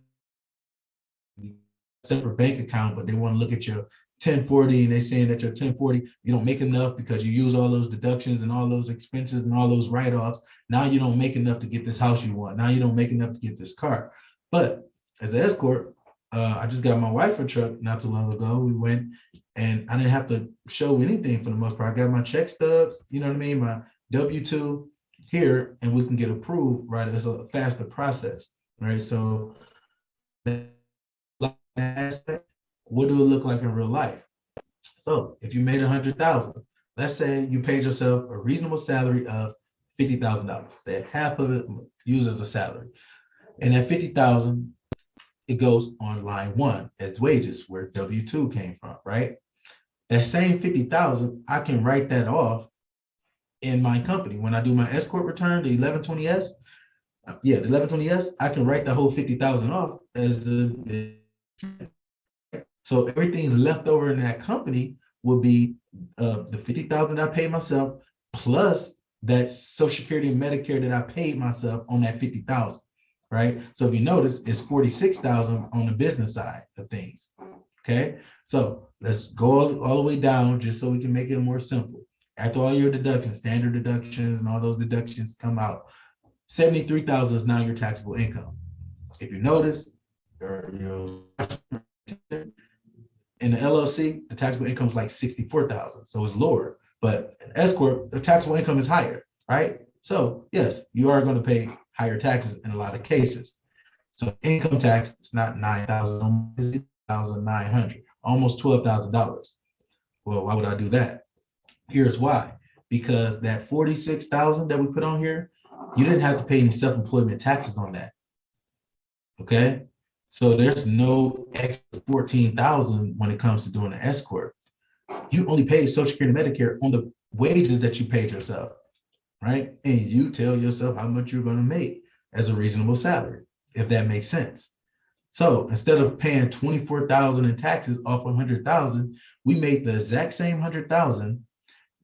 separate bank account, but they want to look at your 1040 and they're saying that your 1040, you don't make enough because you use all those deductions and all those expenses and all those write-offs. Now you don't make enough to get this house you want. Now you don't make enough to get this car. But as an S corp, I just got my wife a truck not too long ago. We went and I didn't have to show anything for the most part. I got my check stubs, you know what I mean? My W-2 here, and we can get approved, right? It's a faster process, right? So aspect, what do it look like in real life? So if you made 100,000, let's say you paid yourself a reasonable salary of $50,000. Say half of it used as a salary, and at 50,000, it goes on line 1 as wages, where W-2 came from, right? That same 50,000, I can write that off in my company when I do my S corp return, the 1120S. The 1120S, I can write the whole 50,000 off as a. So everything left over in that company will be the 50,000 I paid myself plus that Social Security and Medicare that I paid myself on that 50,000, right? So if you notice, it's 46,000 on the business side of things. Okay, so let's go all the way down just so we can make it more simple. After all your deductions, standard deductions, and all those deductions come out, 73,000 is now your taxable income. If you notice, in the LLC, the taxable income is like 64,000, so it's lower. But in S corp, the taxable income is higher, right? So yes, you are going to pay higher taxes in a lot of cases. So income tax is not 9,000, 9,900, almost $12,000. Well, why would I do that? Here's why. Because that 46,000 that we put on here, you didn't have to pay any self-employment taxes on that. Okay, so there's no extra 14,000 when it comes to doing an S corp. You only pay Social Security and Medicare on the wages that you paid yourself, right? And you tell yourself how much you're going to make as a reasonable salary, if that makes sense. So instead of paying 24,000 in taxes off 100,000, we made the exact same 100,000.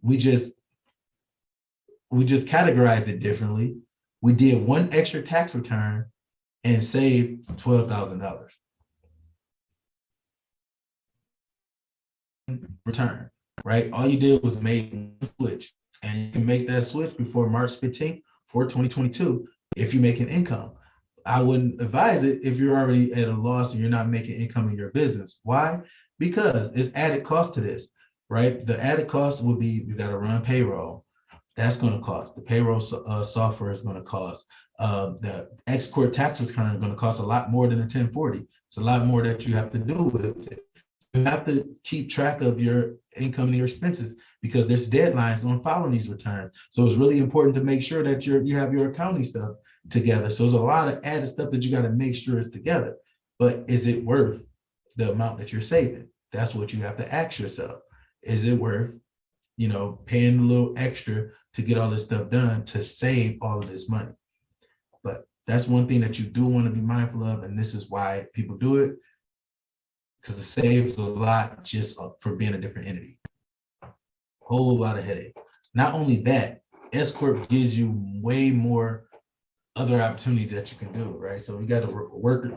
We just categorized it differently. We did one extra tax return and saved $12,000. Return, right? All you did was make one switch, and you can make that switch before March 15th for 2022 if you make an income. I wouldn't advise it if you're already at a loss and you're not making income in your business. Why? Because it's added cost to this, right? The added cost will be you got to run payroll. That's going to cost. The payroll software is going to cost. The export tax return is going to cost a lot more than a 1040. It's a lot more that you have to do with it. You have to keep track of your income and your expenses because there's deadlines on filing these returns. So it's really important to make sure that you have your accounting stuff together. So there's a lot of added stuff that you got to make sure is together. But is it worth the amount that you're saving? That's what you have to ask yourself. Is it worth, paying a little extra to get all this stuff done to save all of this money? But that's one thing that you do want to be mindful of, and this is why people do it, because it saves a lot just for being a different entity. Whole lot of headache. Not only that, S Corp gives you way more other opportunities that you can do, right? So we got a work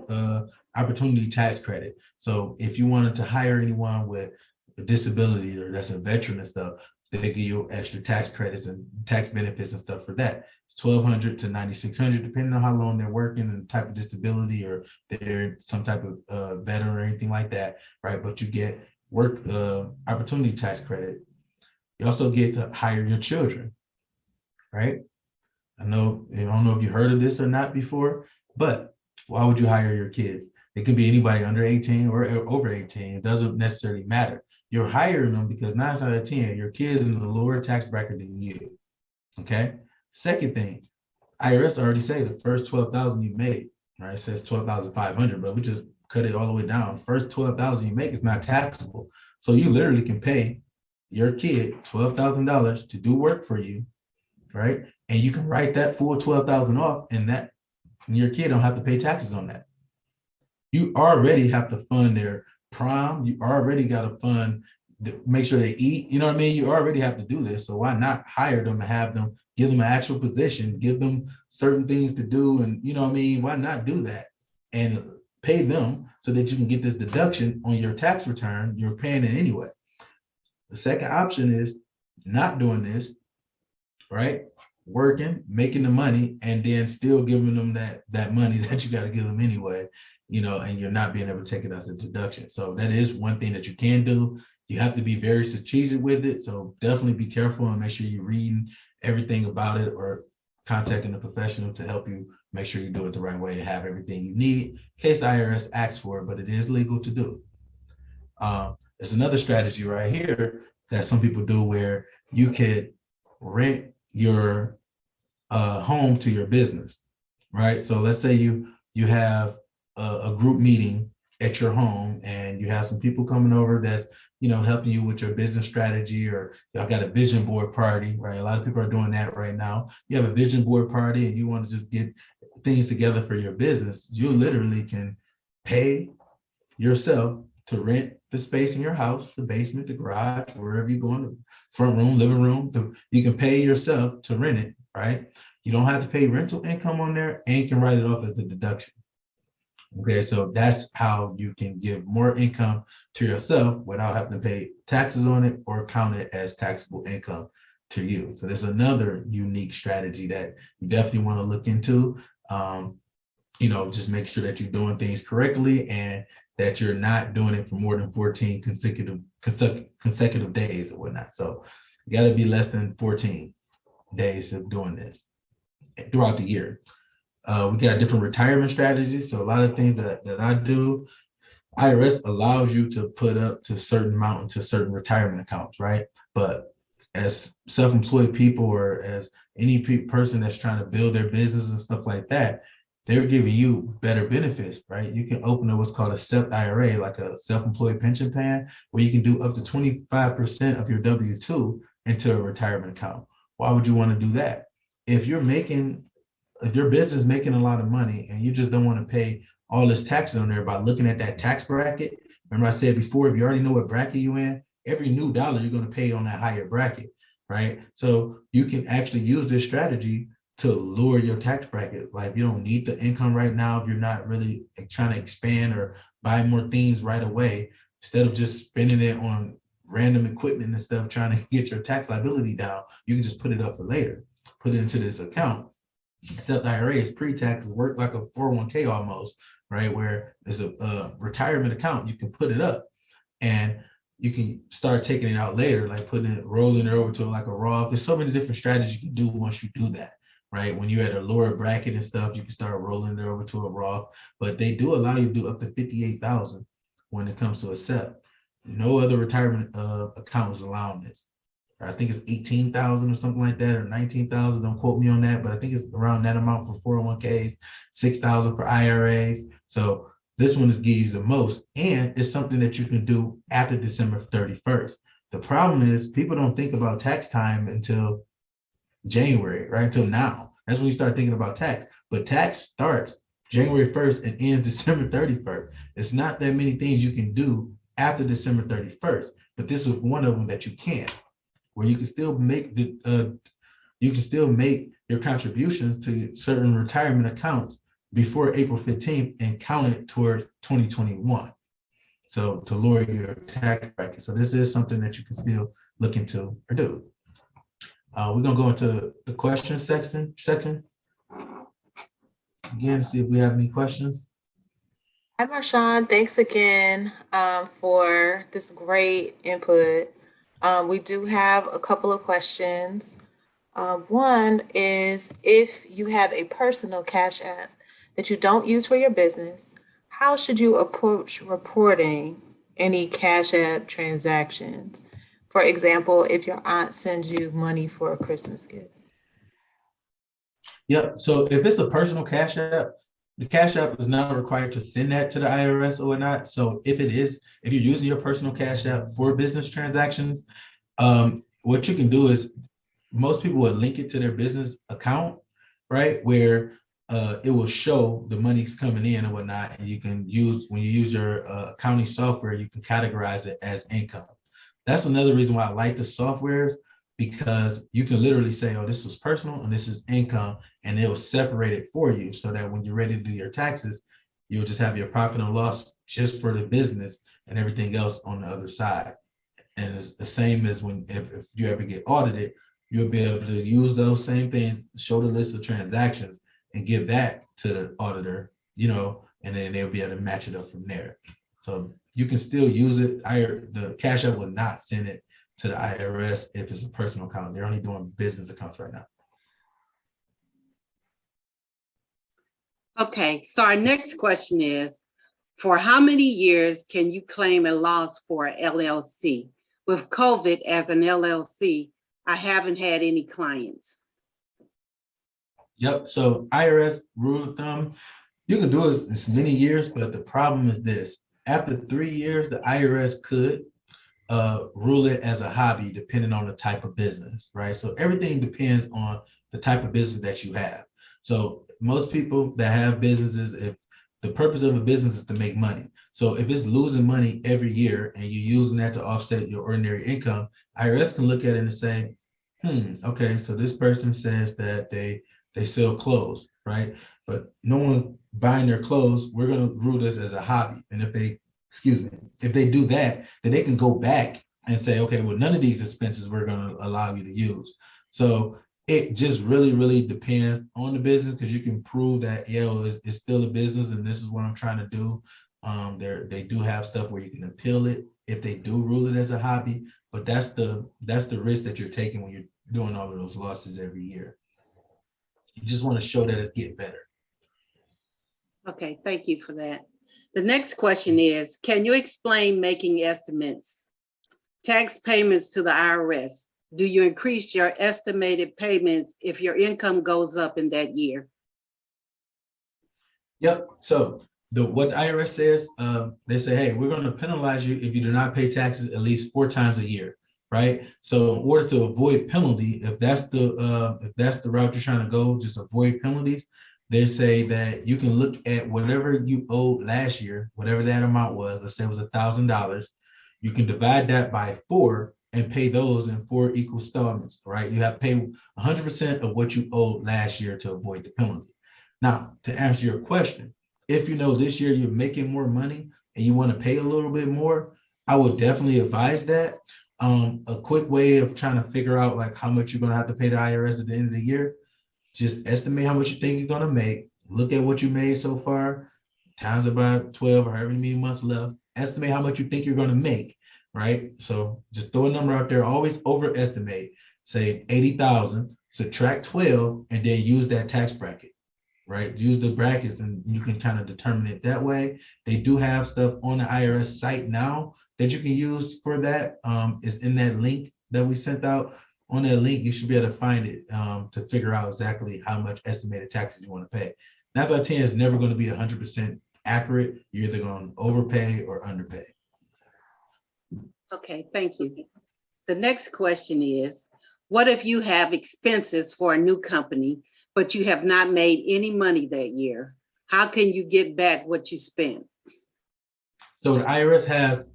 opportunity tax credit. So if you wanted to hire anyone with a disability or that's a veteran and stuff, they give you extra tax credits and tax benefits and stuff for that. It's $1,200 to $9,600, depending on how long they're working and the type of disability or they're some type of veteran or anything like that, right? But you get work opportunity tax credit. You also get to hire your children, right? I don't know if you heard of this or not before, but why would you hire your kids? It could be anybody under 18 or over 18. It doesn't necessarily matter. You're hiring them because 9 out of 10, your kids in the lower tax bracket than you. Okay. Second thing, IRS already say the first 12,000 you made, right? It says 12,500, but we just cut it all the way down. First 12,000 you make is not taxable. So you literally can pay your kid $12,000 to do work for you, right? And you can write that full 12,000 off, and your kid don't have to pay taxes on that. You already have to fund their prom. You already got to fund, make sure they eat. You know what I mean? You already have to do this. So why not hire them and have them, give them an actual position, give them certain things to do, and you know what I mean? Why not do that and pay them so that you can get this deduction on your tax return? You're paying it anyway. The second option is not doing this, right? Working, making the money, and then still giving them that money that you got to give them anyway, and you're not being able to take it as a deduction. So that is one thing that you can do. You have to be very strategic with it. So definitely be careful and make sure you're reading everything about it or contacting a professional to help you make sure you do it the right way and have everything you need in case the IRS asks for it, but it is legal to do. There's another strategy right here that some people do where you could rent your home to your business, right? So let's say you have a group meeting at your home and you have some people coming over that's helping you with your business strategy, or y'all got a vision board party, right? A lot of people are doing that right now. You have a vision board party and you want to just get things together for your business. You literally can pay yourself to rent the space in your house, the basement, the garage, wherever you're going, the front room, living room. You can pay yourself to rent it, right? You don't have to pay rental income on there, and you can write it off as a deduction. Okay, so that's how you can give more income to yourself without having to pay taxes on it or count it as taxable income to you. So there's another unique strategy that you definitely want to look into. Just make sure that you're doing things correctly and that you're not doing it for more than 14 consecutive days or whatnot. So you got to be less than 14 days of doing this throughout the year. We got different retirement strategies. So a lot of things that I do, IRS allows you to put up to a certain amount into certain retirement accounts, right? But as self-employed people or as any person that's trying to build their business and stuff like that, they're giving you better benefits, right? You can open up what's called a SEP IRA, like a self-employed pension plan, where you can do up to 25% of your W-2 into a retirement account. Why would you want to do that? If your business is making a lot of money and you just don't want to pay all this taxes on there by looking at that tax bracket. Remember I said before, if you already know what bracket you're in, every new dollar you're going to pay on that higher bracket, right? So you can actually use this strategy to lower your tax bracket. Like if you don't need the income right now, if you're not really trying to expand or buy more things right away, instead of just spending it on random equipment and stuff, trying to get your tax liability down, you can just put it up for later, put it into this account. Except IRA is pre-taxes, work like a 401k almost, right? Where it's a retirement account, you can put it up and you can start taking it out later, like rolling it over to like a Roth. There's so many different strategies you can do once you do that, right? When you're at a lower bracket and stuff, you can start rolling it over to a Roth, but they do allow you to do up to 58,000 when it comes to a SEP. No other retirement account is allowing this. I think it's 18,000 or something like that, or 19,000. Don't quote me on that, but I think it's around that amount for 401ks, 6,000 for IRAs. So this one is giving you the most, and it's something that you can do after December 31st. The problem is people don't think about tax time until January, right? Until now. That's when you start thinking about tax. But tax starts January 1st and ends December 31st. It's not that many things you can do after December 31st, but this is one of them that you can, where you can still make your contributions to certain retirement accounts before April 15th and count it towards 2021. So to lower your tax bracket. So this is something that you can still look into or do. We're gonna go into the question section again, see if we have any questions. Hi, Marshawn. Thanks again for this great input. We do have a couple of questions. One is, if you have a personal Cash App that you don't use for your business, how should you approach reporting any Cash App transactions? For example, if your aunt sends you money for a Christmas gift. Yep. So if it's a personal Cash App, the Cash App is not required to send that to the IRS or whatnot. So if you're using your personal Cash App for business transactions, what you can do is, most people would link it to their business account, right? Where it will show the money's coming in and whatnot. And you can when you use your accounting software, you can categorize it as income. That's another reason why I like the softwares, because you can literally say, oh, this was personal and this is income, and it will separate it for you so that when you're ready to do your taxes, you'll just have your profit and loss just for the business and everything else on the other side. And it's the same as if you ever get audited, you'll be able to use those same things, show the list of transactions and give that to the auditor, and then they'll be able to match it up from there. So you can still use it. The Cash App will not send it to the IRS if it's a personal account. They're only doing business accounts right now. Okay, so our next question is, for how many years can you claim a loss for a LLC? With COVID as an LLC, I haven't had any clients. Yep. So IRS rule of thumb, you can do it as many years, but the problem is this: after 3 years, the IRS could rule it as a hobby, depending on the type of business, right? So everything depends on the type of business that you have. So most people that have businesses, if the purpose of a business is to make money. So if it's losing money every year and you're using that to offset your ordinary income, IRS can look at it and say, okay, so this person says that they sell clothes, right? But no one's buying their clothes. We're going to rule this as a hobby. And if they do that, then they can go back and say, okay, well, none of these expenses we're going to allow you to use. So it just really, really depends on the business, because you can prove that, it's still a business and this is what I'm trying to do. They do have stuff where you can appeal it if they do rule it as a hobby, but that's the risk that you're taking when you're doing all of those losses every year. You just want to show that it's getting better. Okay, thank you for that. The next question is, can you explain making estimates? Tax payments to the IRS. Do you increase your estimated payments if your income goes up in that year? Yep. So what the IRS says, they say, hey, we're going to penalize you if you do not pay taxes at least 4 times a year, right? So in order to avoid penalty, if that's the route you're trying to go, just avoid penalties, they say that you can look at whatever you owed last year, whatever that amount was. Let's say it was $1,000. You can divide that by 4 and pay those in 4 equal installments, right? You have to pay 100% of what you owed last year to avoid the penalty. Now, to answer your question, if you know this year you're making more money and you want to pay a little bit more, I would definitely advise that. A quick way of trying to figure out like how much you're going to have to pay the IRS at the end of the year, just estimate how much you think you're going to make, look at what you made so far, times about 12 or however many months left, estimate how much you think you're going to make, right? So just throw a number out there, always overestimate, say 80,000, subtract 12, and then use that tax bracket, right? Use the brackets and you can kind of determine it that way. They do have stuff on the IRS site now that you can use for that. It's in that link that we sent out. On that link, you should be able to find it to figure out exactly how much estimated taxes you want to pay. 9 out of 10 is never going to be 100% accurate. You're either going to overpay or underpay. Okay, thank you. The next question is, what if you have expenses for a new company, but you have not made any money that year? How can you get back what you spent? So the IRS has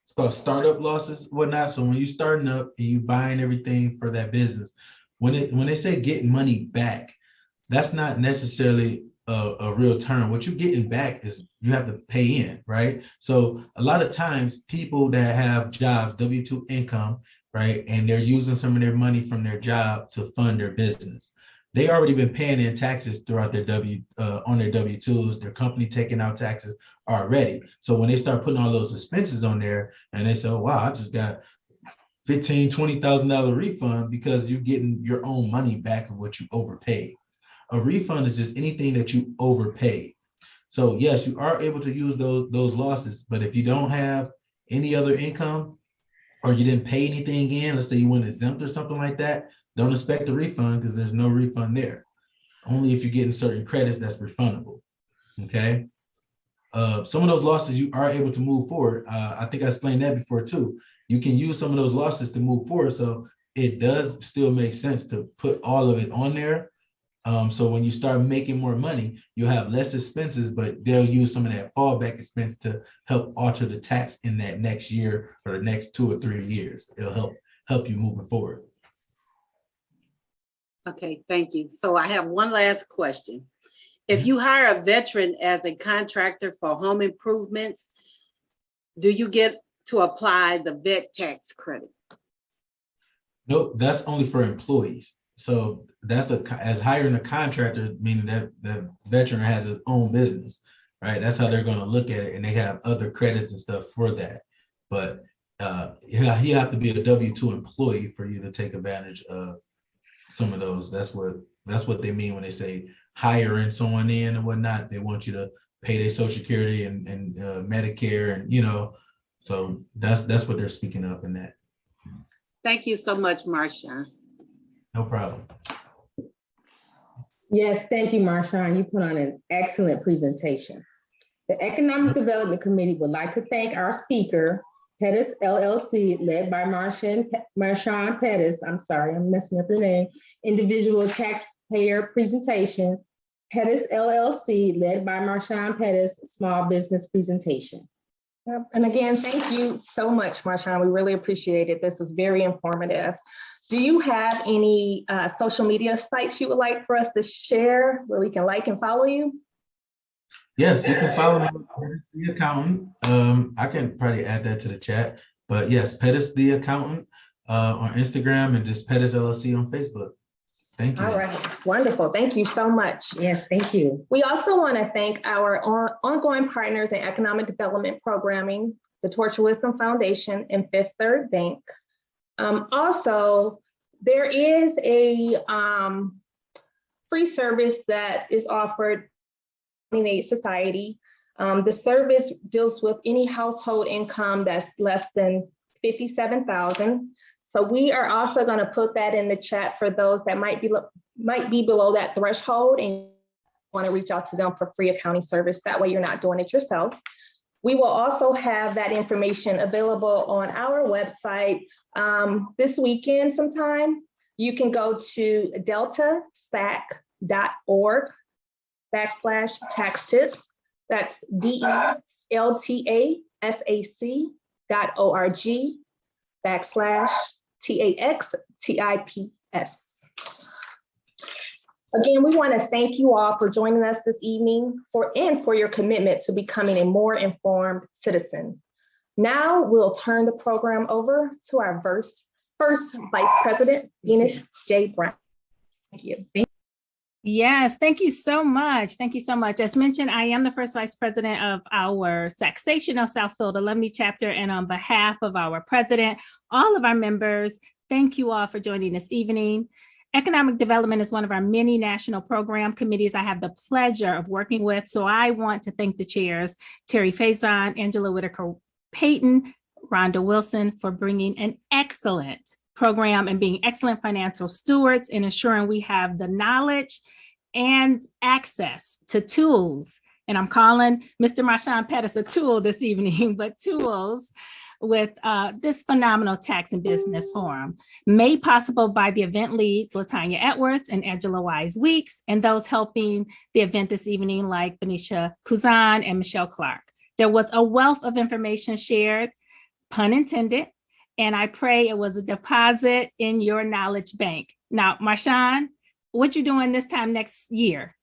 it's called startup losses, whatnot. So when you're starting up and you buying everything for that business, when they say getting money back, that's not necessarily a real term. What you're getting back is you have to pay in, right? So a lot of times people that have jobs, W-2 income, right, and they're using some of their money from their job to fund their business. They already been paying in taxes throughout their on their W-2s, their company taking out taxes already. So when they start putting all those expenses on there and they say, oh, wow, I just got $15,000, $20,000 refund because you're getting your own money back of what you overpaid. A refund is just anything that you overpaid. So yes, you are able to use those losses, but if you don't have any other income or you didn't pay anything in, let's say you went exempt or something like that, don't expect a refund because there's no refund there. Only if you're getting certain credits that's refundable, okay? Some of those losses you are able to move forward. I think I explained that before too. You can use some of those losses to move forward. So it does still make sense to put all of it on there. So when you start making more money, you'll have less expenses, but they'll use some of that fallback expense to help alter the tax in that next year or the next 2 or 3 years. It'll help you moving forward. Okay, thank you. So I have one last question. If you hire a veteran as a contractor for home improvements, do you get to apply the vet tax credit? Nope, that's only for employees. So that's as hiring a contractor, meaning that the veteran has his own business, right? That's how they're going to look at it, and they have other credits and stuff for that. But you have to be a W-2 employee for you to take advantage of some of those. That's what they mean when they say hiring someone in and whatnot. They want you to pay their Social Security and Medicare, and so that's what they're speaking of in that. Thank you so much, Marshawn. No problem. Yes, thank you, Marshawn. You put on an excellent presentation. The Economic Development Committee would like to thank our speaker, Pettis LLC, led by Marshawn Pettis. I'm sorry, I'm messing up your name. Individual taxpayer presentation. Pettis LLC, led by Marshawn Pettis, small business presentation. And again, thank you so much, Marshawn. We really appreciate it. This was very informative. Do you have any social media sites you would like for us to share where we can like and follow you? Yes, you can follow me on the accountant. I can probably add that to the chat, but yes, Pettis the accountant on Instagram and just Pettis LLC on Facebook. Thank you. All right, wonderful. Thank you so much. Yes, thank you. We also want to thank our ongoing partners in economic development programming, the Torch Wisdom Foundation and Fifth Third Bank. Also, there is a free service that is offered in Aid Society. The service deals with any household income that's less than 57,000. So we are also going to put that in the chat for those that might be below that threshold and want to reach out to them for free accounting service. That way you're not doing it yourself. We will also have that information available on our website this weekend sometime. You can go to deltasac.org/tax tips. That's deltasac.org/taxtips. Again, we want to thank you all for joining us this evening for your commitment to becoming a more informed citizen. Now we'll turn the program over to our first Vice President, Venus J. Brown. Thank you. Yes, thank you so much. Thank you so much. As mentioned, I am the first Vice President of our Saxational Southfield Alumni Chapter, and on behalf of our President, all of our members, thank you all for joining this evening. Economic development is one of our many national program committees I have the pleasure of working with. So I want to thank the chairs, Terry Faison, Angela Whitaker Payton, Rhonda Wilson, for bringing an excellent program and being excellent financial stewards and ensuring we have the knowledge and access to tools. And I'm calling Mr. Marshawn Pettis a tool this evening, but tools with this phenomenal tax and business forum, made possible by the event leads, Latanya Edwards and Angela Wise Weeks, and those helping the event this evening, like Benicia Kuzan and Michelle Clark. There was a wealth of information shared, pun intended, and I pray it was a deposit in your knowledge bank. Now, Marshawn, what you doing this time next year?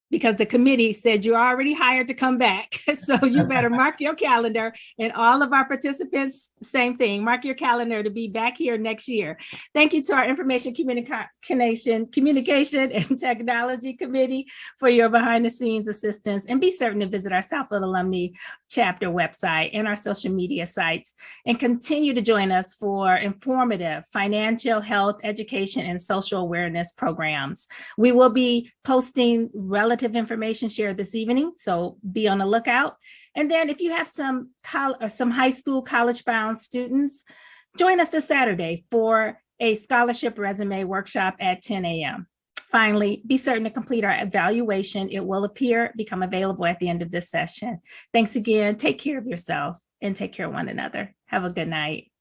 Because the committee said you're already hired to come back. So you better mark your calendar, and all of our participants, same thing, mark your calendar to be back here next year. Thank you to our Information Communication and Technology Committee for your behind the scenes assistance, and be certain to visit our Southfield Alumni Chapter website and our social media sites, and continue to join us for informative financial, health, education, and social awareness programs. We will be posting relative information shared this evening, so be on the lookout. And then if you have some high school, college-bound students, join us this Saturday for a scholarship resume workshop at 10 a.m. Finally, be certain to complete our evaluation. It will become available at the end of this session. Thanks again. Take care of yourself and take care of one another. Have a good night.